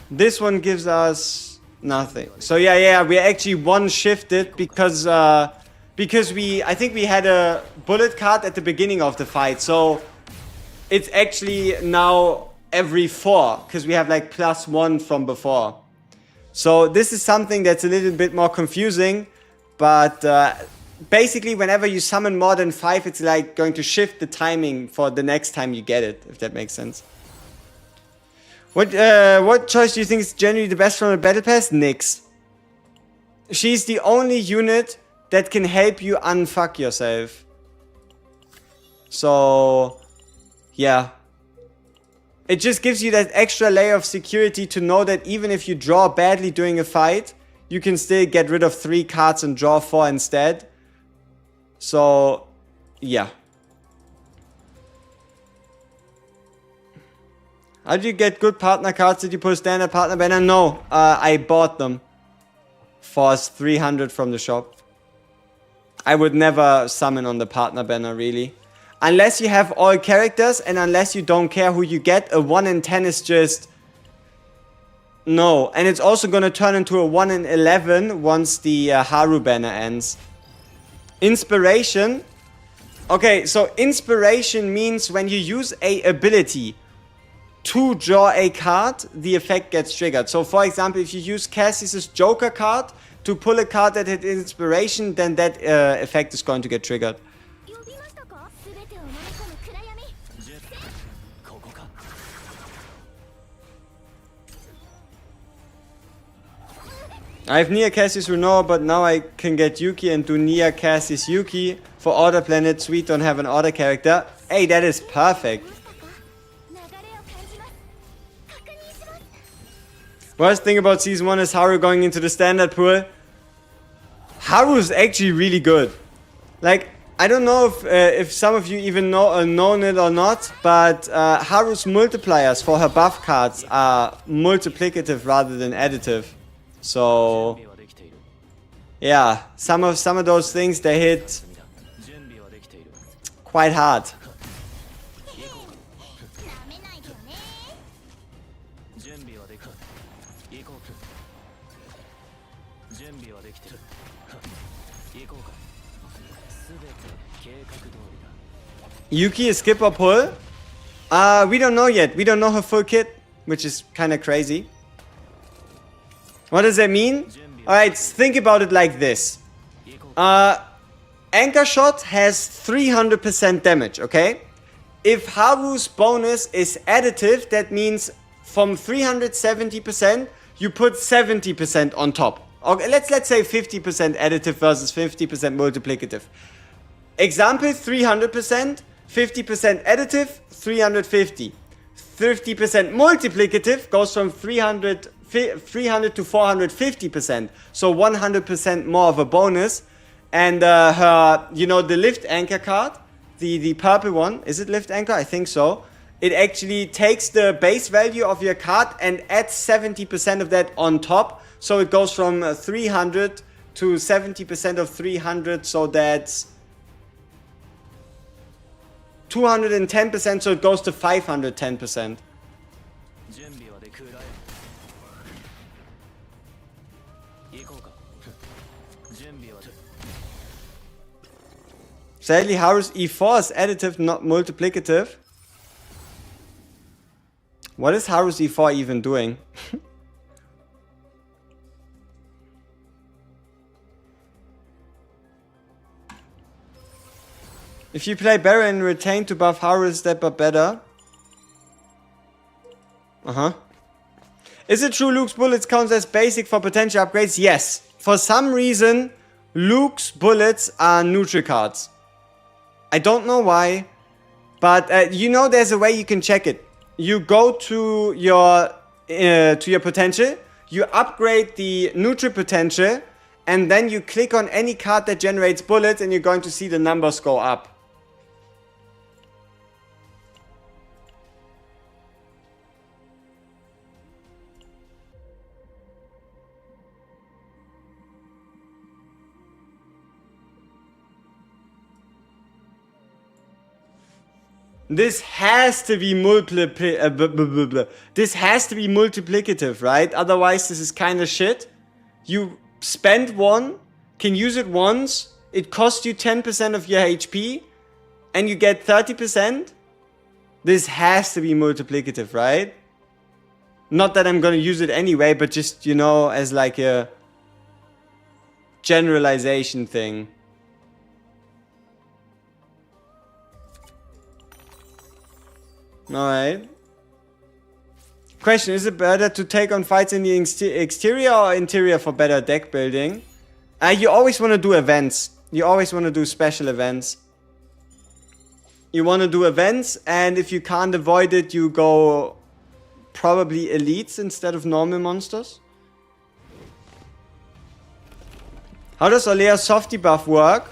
This one gives us nothing. So yeah, we're actually one shifted because I think we had a bullet card at the beginning of the fight. So it's actually now every 4 because we have like +1 from before. So this is something that's a little bit more confusing, but basically whenever you summon more than 5, it's like going to shift the timing for the next time you get it, if that makes sense. What choice do you think is generally the best from the Battle Pass? Nyx. She's the only unit that can help you unfuck yourself. So, yeah. It just gives you that extra layer of security to know that even if you draw badly during a fight, you can still get rid of 3 cards and draw 4 instead. So, yeah. How do you get good partner cards? Did you put a standard partner banner? No, I bought them for 300 from the shop. I would never summon on the partner banner, really. Unless you have all characters and unless you don't care who you get, a 1 in 10 is just... No. And it's also gonna turn into a 1 in 11 once the Haru banner ends. Inspiration. Okay, so inspiration means when you use a ability to draw a card, the effect gets triggered. So for example, if you use Cassie's Joker card to pull a card that had inspiration, then that effect is going to get triggered. I have Nia Cassie's Runoa, but now I can get Yuki and do Nia Cassie's Yuki. For Order Planet, Sweet don't have an order character. Hey, that is perfect. Worst thing about Season 1 is Haru going into the standard pool. Haru is actually really good. Like, I don't know if some of you even known it or not, but Haru's multipliers for her buff cards are multiplicative rather than additive. So, yeah, some of those things, they hit quite hard. Yuki is skip or pull? We don't know yet. We don't know her full kit, which is kind of crazy. What does that mean? Alright, think about it like this. Anchor Shot has 300% damage, okay? If Haru's bonus is additive, that means from 370%, you put 70% on top. Okay, let's say 50% additive versus 50% multiplicative. Example, 300%, 50% additive, 350. 50% multiplicative goes from 300 to 450%. So 100% more of a bonus. And her, you know, the lift anchor card, the purple one, is it lift anchor? I think so. It actually takes the base value of your card and adds 70% of that on top. So it goes from 300 to 70% of 300. So that's 210%. So it goes to 510%. Sadly, Haru's E4 is additive, not multiplicative. What is Haru's E4 even doing? If you play Barry and retain to buff Haru, is that but better? Is it true Luke's bullets counts as basic for potential upgrades? Yes. For some reason, Luke's bullets are neutral cards. I don't know why, but you know there's a way you can check it. You go to your potential, you upgrade the neutral potential, and then you click on any card that generates bullets and you're going to see the numbers go up. This has to be multiplicative, right? Otherwise, this is kind of shit. You spend one, can use it once, it costs you 10% of your HP, and you get 30%. This has to be multiplicative, right? Not that I'm gonna use it anyway, but just, you know, as like a generalization thing. Alright. Question, is it better to take on fights in the exterior or interior for better deck building? You always want to do events. You always want to do special events. You want to do events, and if you can't avoid it, you go probably elites instead of normal monsters. How does Olea's softy buff work?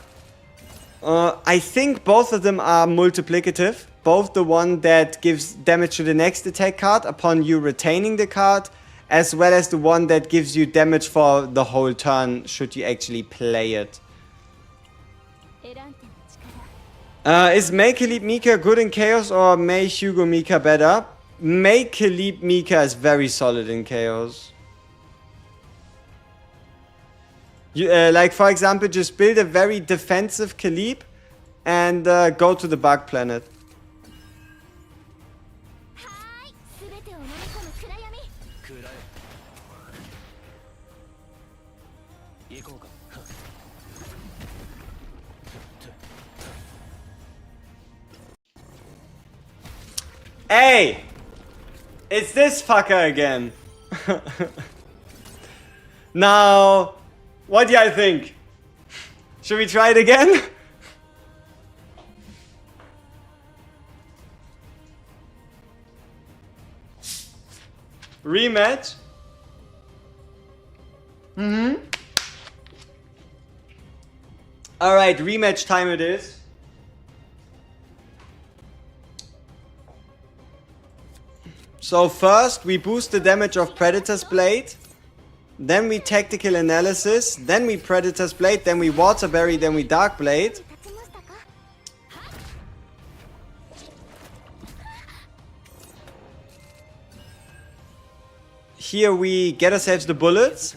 I think both of them are multiplicative. Both the one that gives damage to the next attack card upon you retaining the card, as well as the one that gives you damage for the whole turn should you actually play it. Is Make Leap Mika good in Chaos or May Hugo Mika better? Make Leap Mika is very solid in Chaos. You, like, for example, just build a very defensive Khalib and go to the bug planet. Hey! It's this fucker again. Now, what do you think? Should we try it again? Rematch? Alright, rematch time it is. So first we boost the damage of Predator's Blade, then we Tactical Analysis, then we Predator's Blade, then we Water Berry, then we Dark Blade. Here we get ourselves the bullets.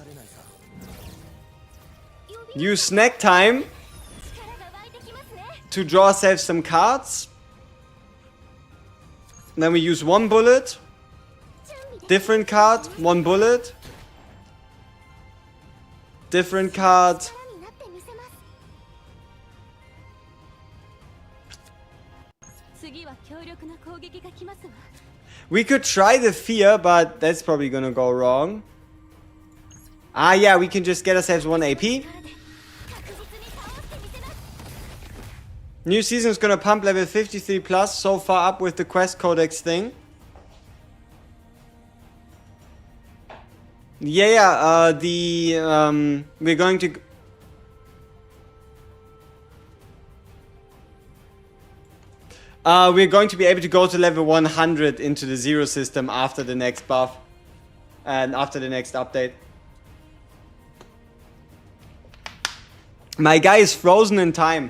Use Snack Time to draw ourselves some cards. Then we use one bullet. Different card, one bullet. Different card. We could try the Fear, but that's probably gonna go wrong. Ah yeah, we can just get ourselves 1 AP. New season is gonna pump level 53 plus, so far up with the quest codex thing. Yeah, we're going to... we're going to be able to go to level 100 into the Zero system after the next buff. And after the next update. My guy is frozen in time.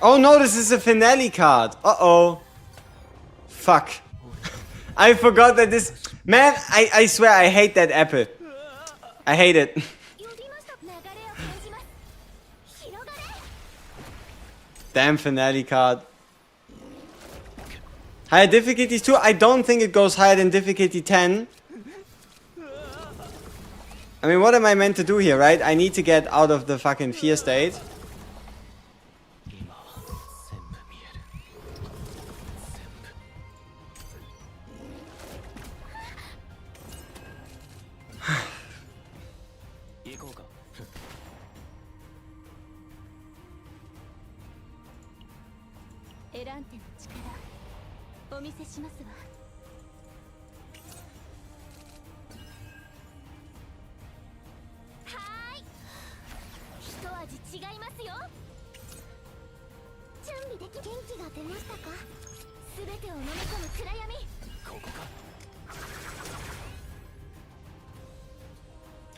Oh no, this is a finale card. Uh-oh. Fuck. I forgot that this... Man, I swear I hate that apple. I hate it. Damn finale card. Higher difficulties too? I don't think it goes higher than difficulty 10. I mean, what am I meant to do here, right? I need to get out of the fucking fear state.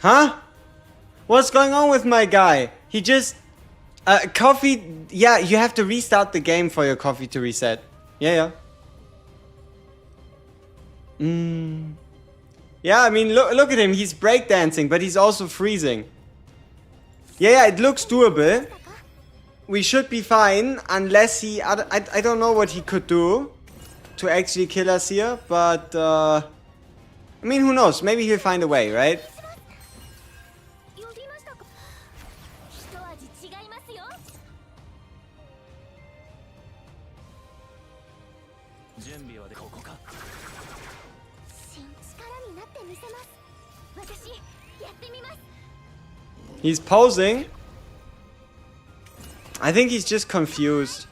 Huh? What's going on with my guy? He just... coffee... Yeah, you have to restart the game for your coffee to reset. Yeah. Yeah, I mean, look at him. He's breakdancing, but he's also freezing. Yeah, it looks doable. We should be fine, unless he... I don't know what he could do to actually kill us here, but... I mean, who knows? Maybe he'll find a way, right? He's posing. I think he's just confused.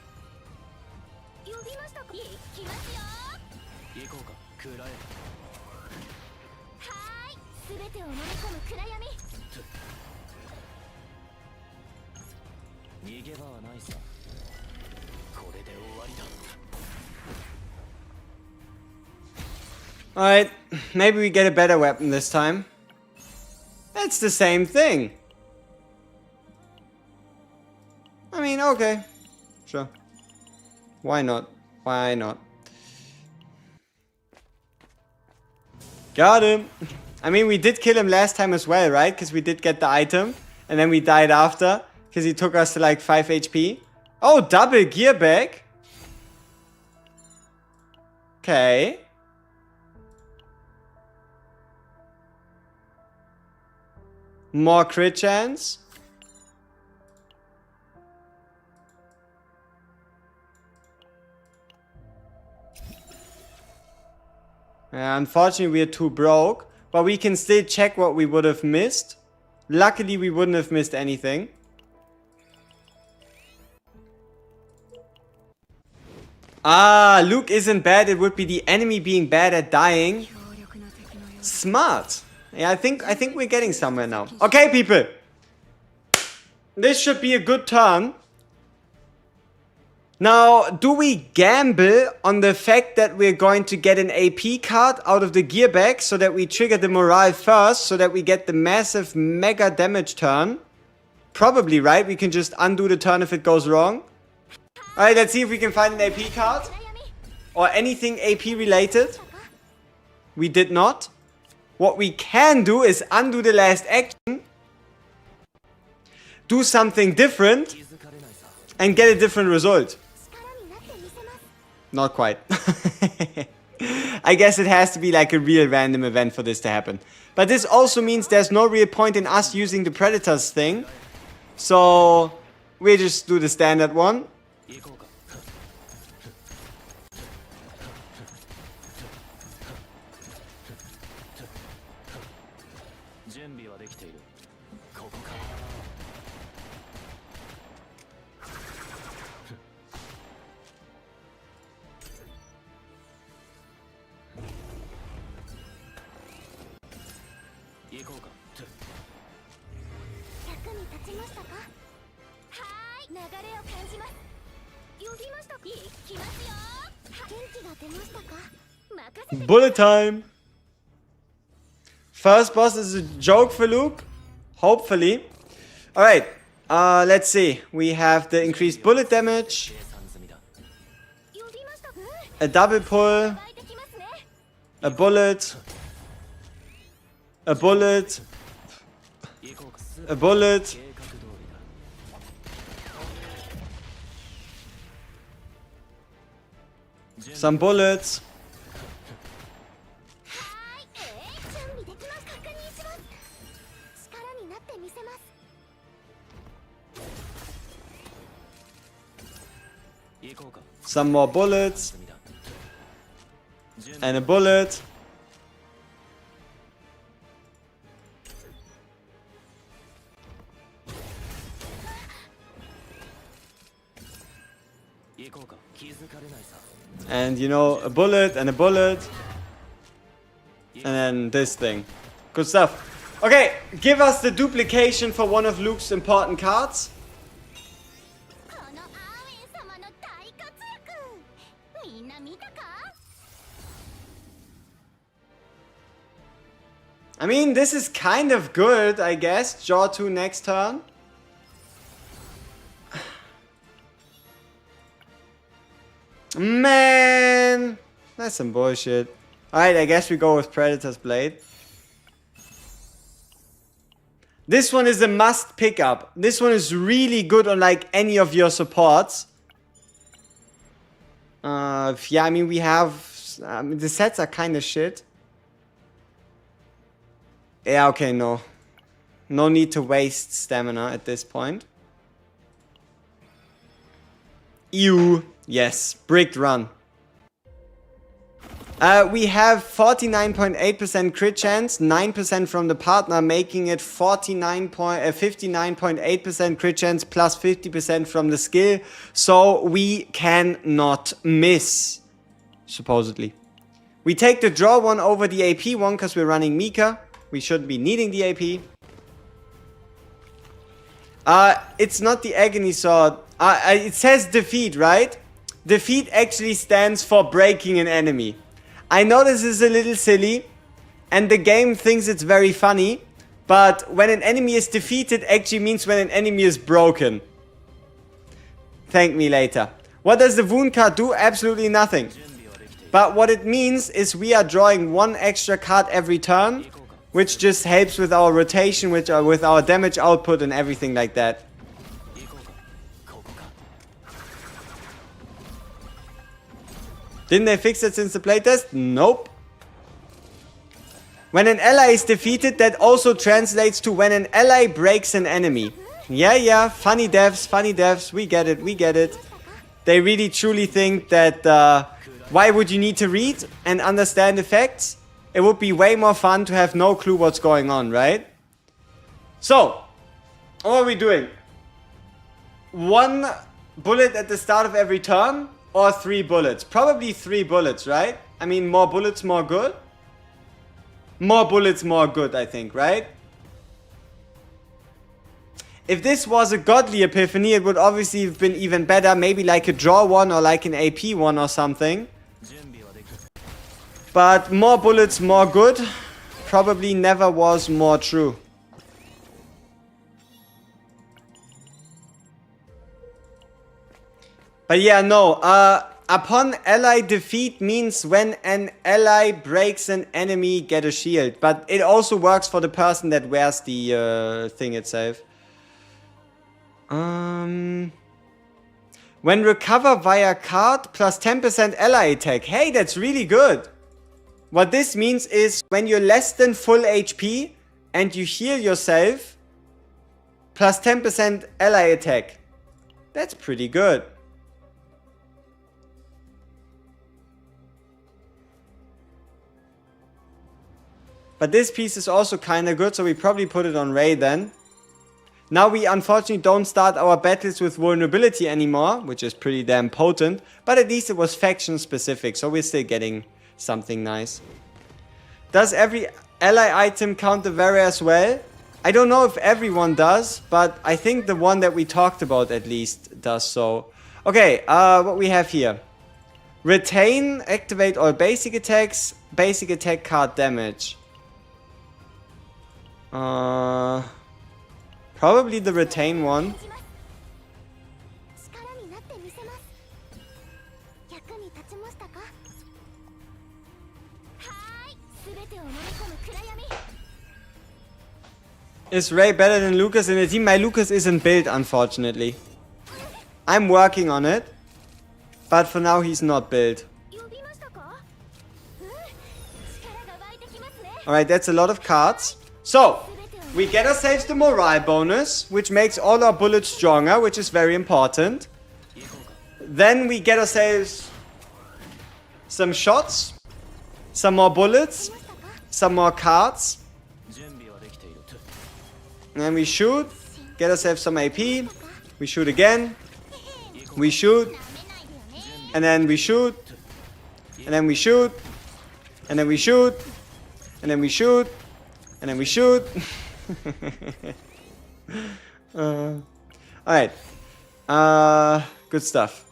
Alright, maybe we get a better weapon this time. It's the same thing. I mean, okay. Sure. Why not? Why not? Got him. I mean, we did kill him last time as well, right? Because we did get the item. And then we died after. Because he took us to like 5 HP. Oh, double gear back. Okay. More crit chance. Unfortunately, we are too broke. But we can still check what we would have missed. Luckily, we wouldn't have missed anything. Ah, Luke isn't bad. It would be the enemy being bad at dying. Smart. Yeah, I think we're getting somewhere now. Okay, people. This should be a good turn. Now, do we gamble on the fact that we're going to get an AP card out of the gear bag so that we trigger the morale first so that we get the massive mega damage turn? Probably, right? We can just undo the turn if it goes wrong. Alright, let's see if we can find an AP card. Or anything AP related. We did not. What we can do is undo the last action. Do something different. And get a different result. Not quite. I guess it has to be like a real random event for this to happen. But this also means there's no real point in us using the Predators thing. So we just do the standard one. Bullet time! First boss is a joke for Luke. Hopefully. Alright. Let's see. We have the increased bullet damage. A double pull. A bullet. A bullet. A bullet. Some bullets. Some more bullets. And a bullet. And you know, a bullet and a bullet. And then this thing. Good stuff. Okay, give us the duplication for one of Luke's important cards. I mean, this is kind of good, I guess. Draw 2 next turn. Man, that's some bullshit. Alright, I guess we go with Predator's Blade. This one is a must pick up. This one is really good on like any of your supports. Yeah, I mean, we have... the sets are kind of shit. Yeah, okay, no. No need to waste stamina at this point. Ew. Yes, bricked run. We have 49.8% crit chance, 9% from the partner, making it 59.8% crit chance plus 50% from the skill. So we cannot miss, supposedly. We take the draw one over the AP one because we're running Mika. We shouldn't be needing the AP. It's not the agony sword. It says defeat, right? Defeat actually stands for breaking an enemy. I know this is a little silly, and the game thinks it's very funny, but when an enemy is defeated actually means when an enemy is broken. Thank me later. What does the wound card do? Absolutely nothing. But what it means is we are drawing one extra card every turn, which just helps with our rotation, with our damage output and everything like that. Didn't they fix it since the playtest? Nope. When an ally is defeated, that also translates to when an ally breaks an enemy. Yeah, funny devs, we get it. They really truly think that, why would you need to read and understand effects? It would be way more fun to have no clue what's going on, right? So, what are we doing? 1 bullet at the start of every turn, or 3 bullets? Probably 3 bullets, right? I mean, more bullets, more good? More bullets, more good, I think, right? If this was a godly epiphany, it would obviously have been even better. Maybe like a draw one or like an AP one or something. But more bullets, more good probably never was more true. But yeah, no. Upon ally defeat means when an ally breaks an enemy, get a shield. But it also works for the person that wears the thing itself. When recover via card plus 10% ally attack. Hey, that's really good. What this means is when you're less than full HP and you heal yourself, plus 10% ally attack. That's pretty good. But this piece is also kind of good, so we probably put it on Ray then. Now we unfortunately don't start our battles with vulnerability anymore, which is pretty damn potent. But at least it was faction specific, so we're still getting something nice. Does every ally item count the Vary as well? I don't know if everyone does, but I think the one that we talked about at least does so. Okay, what we have here. Retain, activate all basic attacks, basic attack card damage. Probably the retain one. Is Ray better than Lucas in the team? My Lucas isn't built, unfortunately. I'm working on it, but for now he's not built. Alright, that's a lot of cards. So, we get ourselves the morale bonus, which makes all our bullets stronger, which is very important. Then we get ourselves some shots, some more bullets, some more cards. And then we shoot, get ourselves some AP, we shoot again, we shoot, and then we shoot, and then we shoot, and then we shoot, and then we shoot, and then we shoot. Alright. Good stuff.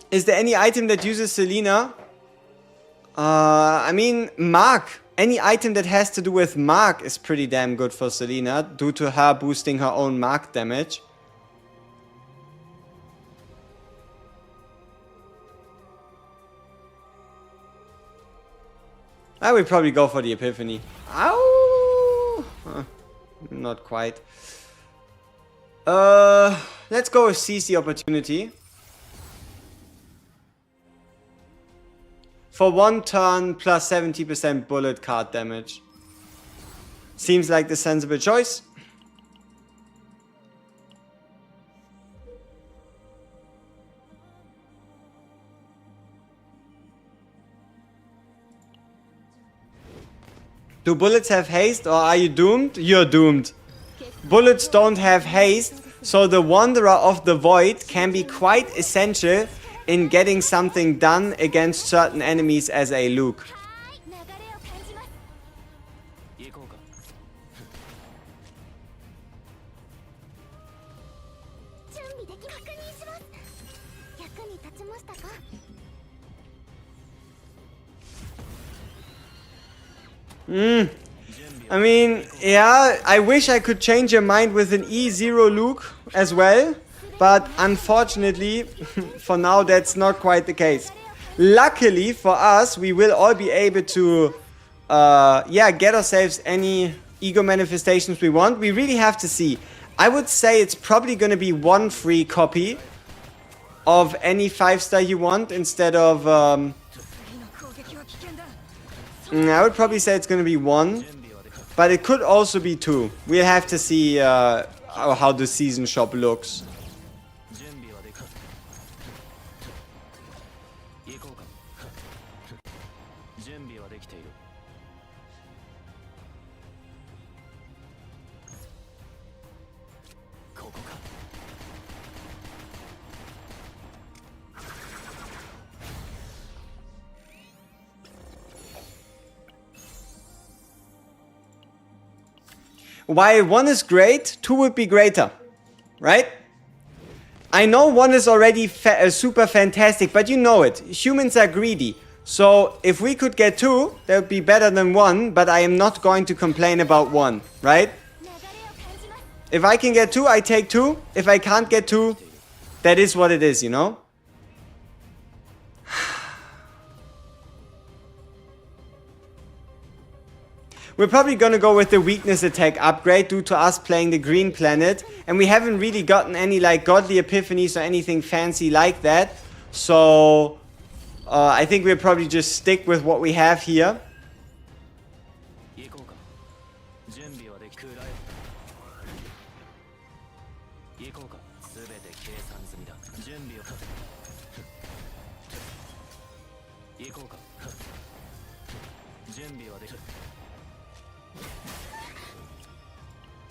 Is there any item that uses Selena? I mean, Mark. Any item that has to do with Mark is pretty damn good for Selena, due to her boosting her own Mark damage. I would probably go for the Epiphany. Ow! Not quite. Let's go with seize the opportunity. For 1 turn plus 70% bullet card damage. Seems like the sensible choice. Do bullets have haste or are you doomed? You're doomed. Bullets don't have haste, so the Wanderer of the Void can be quite essential in getting something done against certain enemies as a Luke. I mean, yeah, I wish I could change your mind with an E0 Luke as well, but unfortunately, for now, that's not quite the case. Luckily for us, we will all be able to, yeah, get ourselves any ego manifestations we want. We really have to see. I would say it's probably going to be one free copy of any 5-star you want instead of, I would probably say it's going to be one. But it could also be 2. We'll have to see how the season shop looks. While 1 is great, 2 would be greater, right? I know 1 is already super fantastic, but you know it. Humans are greedy. So if we could get 2, that would be better than 1, but I am not going to complain about 1, right? If I can get 2, I take 2. If I can't get 2, that is what it is, you know? We're probably gonna go with the weakness attack upgrade due to us playing the green planet. And we haven't really gotten any like godly epiphanies or anything fancy like that. So I think we'll probably just stick with what we have here.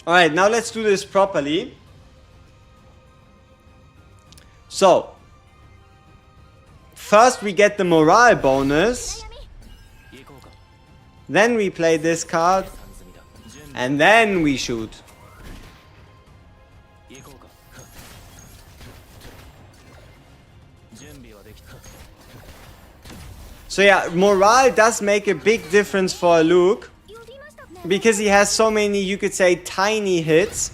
Alright, now let's do this properly. So, first we get the morale bonus. Then we play this card. And then we shoot. So yeah, morale does make a big difference for Luke. Because he has so many, you could say, tiny hits,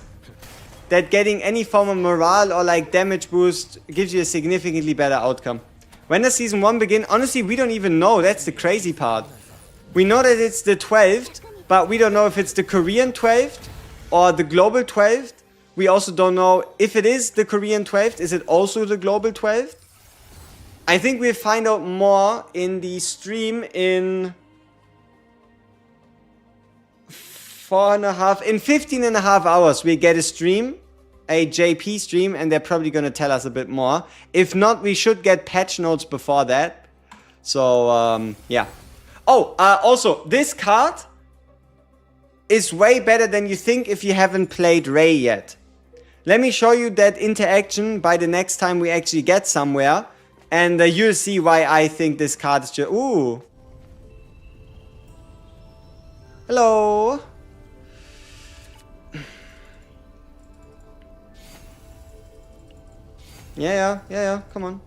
that getting any form of morale or like damage boost gives you a significantly better outcome. When does season 1 begin? Honestly, we don't even know. That's the crazy part. We know that it's the 12th, but we don't know if it's the Korean 12th or the global 12th. We also don't know if it is the Korean 12th. Is it also the global 12th? I think we'll find out more in the stream in 15.5 hours. We get a stream, a JP stream, and they're probably going to tell us a bit more. If not, we should get patch notes before that. So, yeah. Oh, also, this card is way better than you think if you haven't played Ray yet. Let me show you that interaction by the next time we actually get somewhere. And you'll see why I think this card is just... Ooh. Hello. Yeah, come on.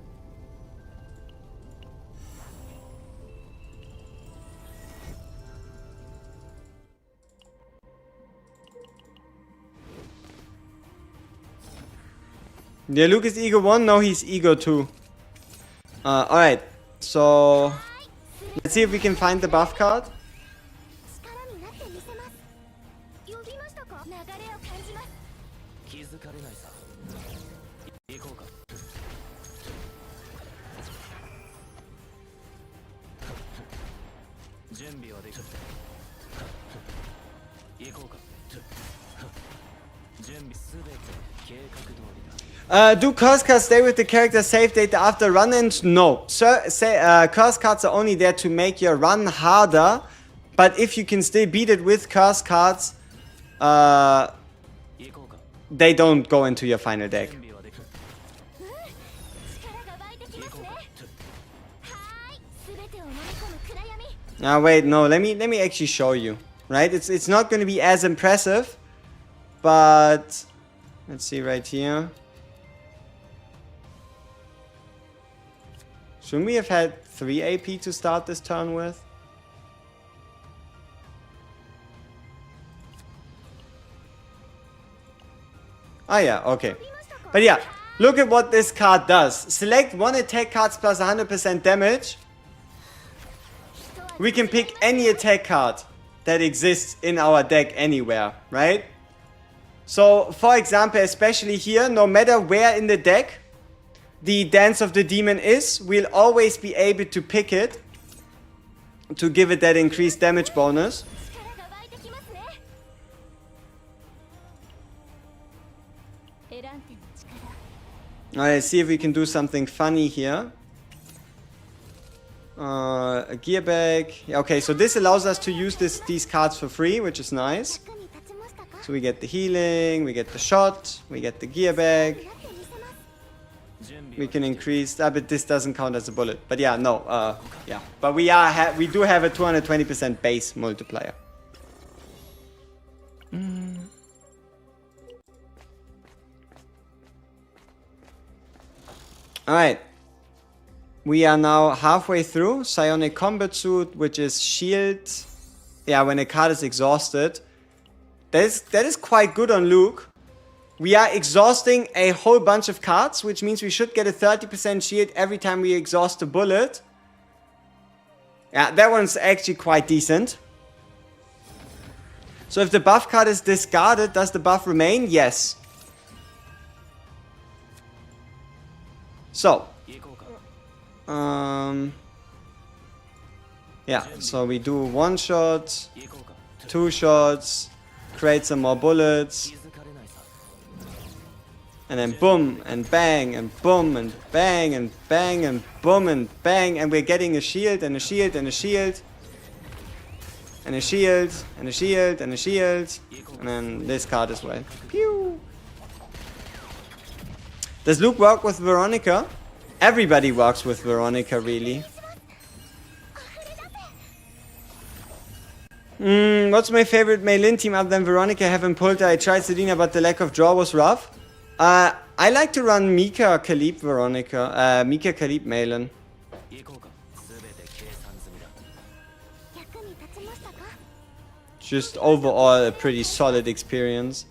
Yeah, Luke is Ego 1, no, he's Ego 2. Alright, so... Let's see if we can find the buff card. Do curse cards stay with the character save data after run end? No. Curse cards are only there to make your run harder. But if you can still beat it with curse cards, they don't go into your final deck. Wait, no, let me actually show you. Right? It's not going to be as impressive, but let's see right here. Shouldn't we have had 3 AP to start this turn with? Oh yeah, okay. But yeah, look at what this card does. Select one attack cards plus 100% damage. We can pick any attack card that exists in our deck anywhere, right? So, for example, especially here, no matter where in the deck the Dance of the Demon is, we'll always be able to pick it to give it that increased damage bonus. Alright, let's see if we can do something funny here. A gear bag. Yeah, okay, so this allows us to use these cards for free, which is nice. So we get the healing, we get the shot, we get the gear bag. We can increase that, but this doesn't count as a bullet. But yeah, no, yeah. But we do have a 220% base multiplier. Alright. We are now halfway through. Psionic Combat Suit, which is shield. Yeah, when a card is exhausted. That is quite good on Luke. We are exhausting a whole bunch of cards, which means we should get a 30% shield every time we exhaust a bullet. Yeah, that one's actually quite decent. So if the buff card is discarded, does the buff remain? Yes. So. Yeah, so we do 1 shot, 2 shots, create some more bullets. And then boom, and bang, and boom, and bang, and bang, and boom, and bang. And we're getting a shield, and a shield, and a shield. And a shield, and a shield, and a shield. And then this card as well. Pew! Does Luke work with Veronica? Everybody works with Veronica, really. What's my favorite Meilin team other than Veronica? I haven't pulled her. I tried Selena, but the lack of draw was rough. I like to run Mika, Kalib, Veronica. Mika, Kalib, Meilin. Just overall a pretty solid experience.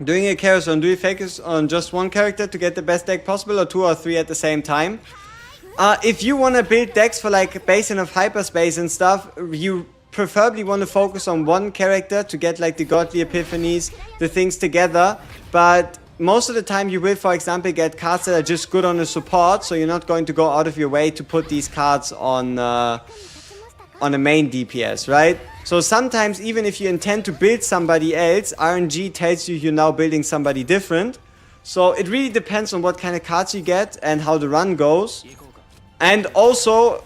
Doing a chaos run, do you focus on just one character to get the best deck possible, or 2 or 3 at the same time? If you want to build decks for like Basin of Hyperspace and stuff, you preferably want to focus on one character to get like the Godly Epiphanies, the things together. But most of the time you will, for example, get cards that are just good on a support, so you're not going to go out of your way to put these cards on a main DPS, right? So sometimes even if you intend to build somebody else, RNG tells you you're now building somebody different. So it really depends on what kind of cards you get and how the run goes. And also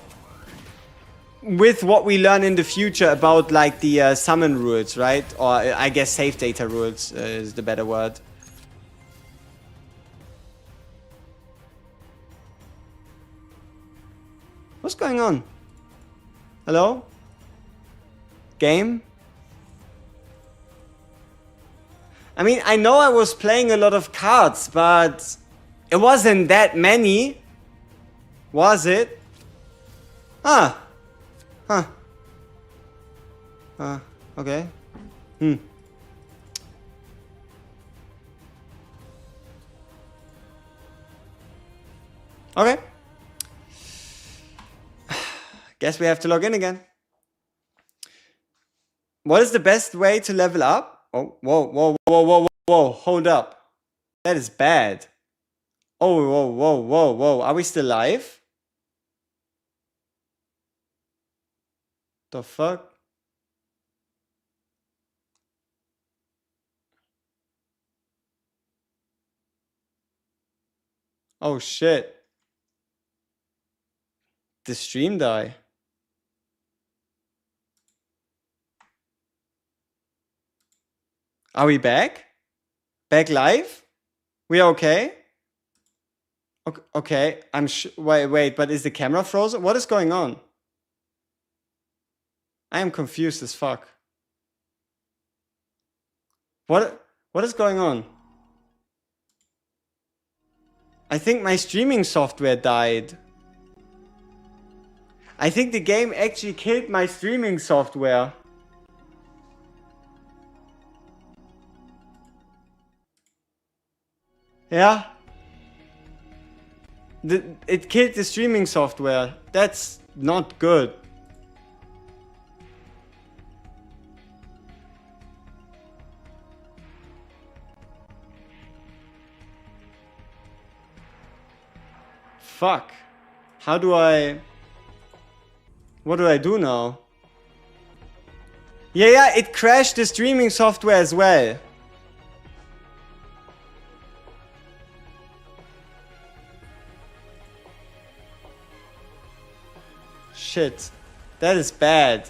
with what we learn in the future about like the summon rules, right? Or I guess save data rules is the better word. What's going on? Hello? Game? I mean, I know I was playing a lot of cards, but it wasn't that many. Was it? Huh. Okay. Okay. Guess we have to log in again. What is the best way to level up? Oh, whoa, hold up. That is bad. Oh, whoa. Are we still live? The fuck? Oh shit. The stream die. Are we back? Back live? We are okay? Okay, I'm sure. Wait, but is the camera frozen? What is going on? I am confused as fuck. What is going on? I think my streaming software died. I think the game actually killed my streaming software. Yeah. It killed the streaming software. That's not good. Fuck. How do I... What do I do now? Yeah, it crashed the streaming software as well. Shit. That is bad.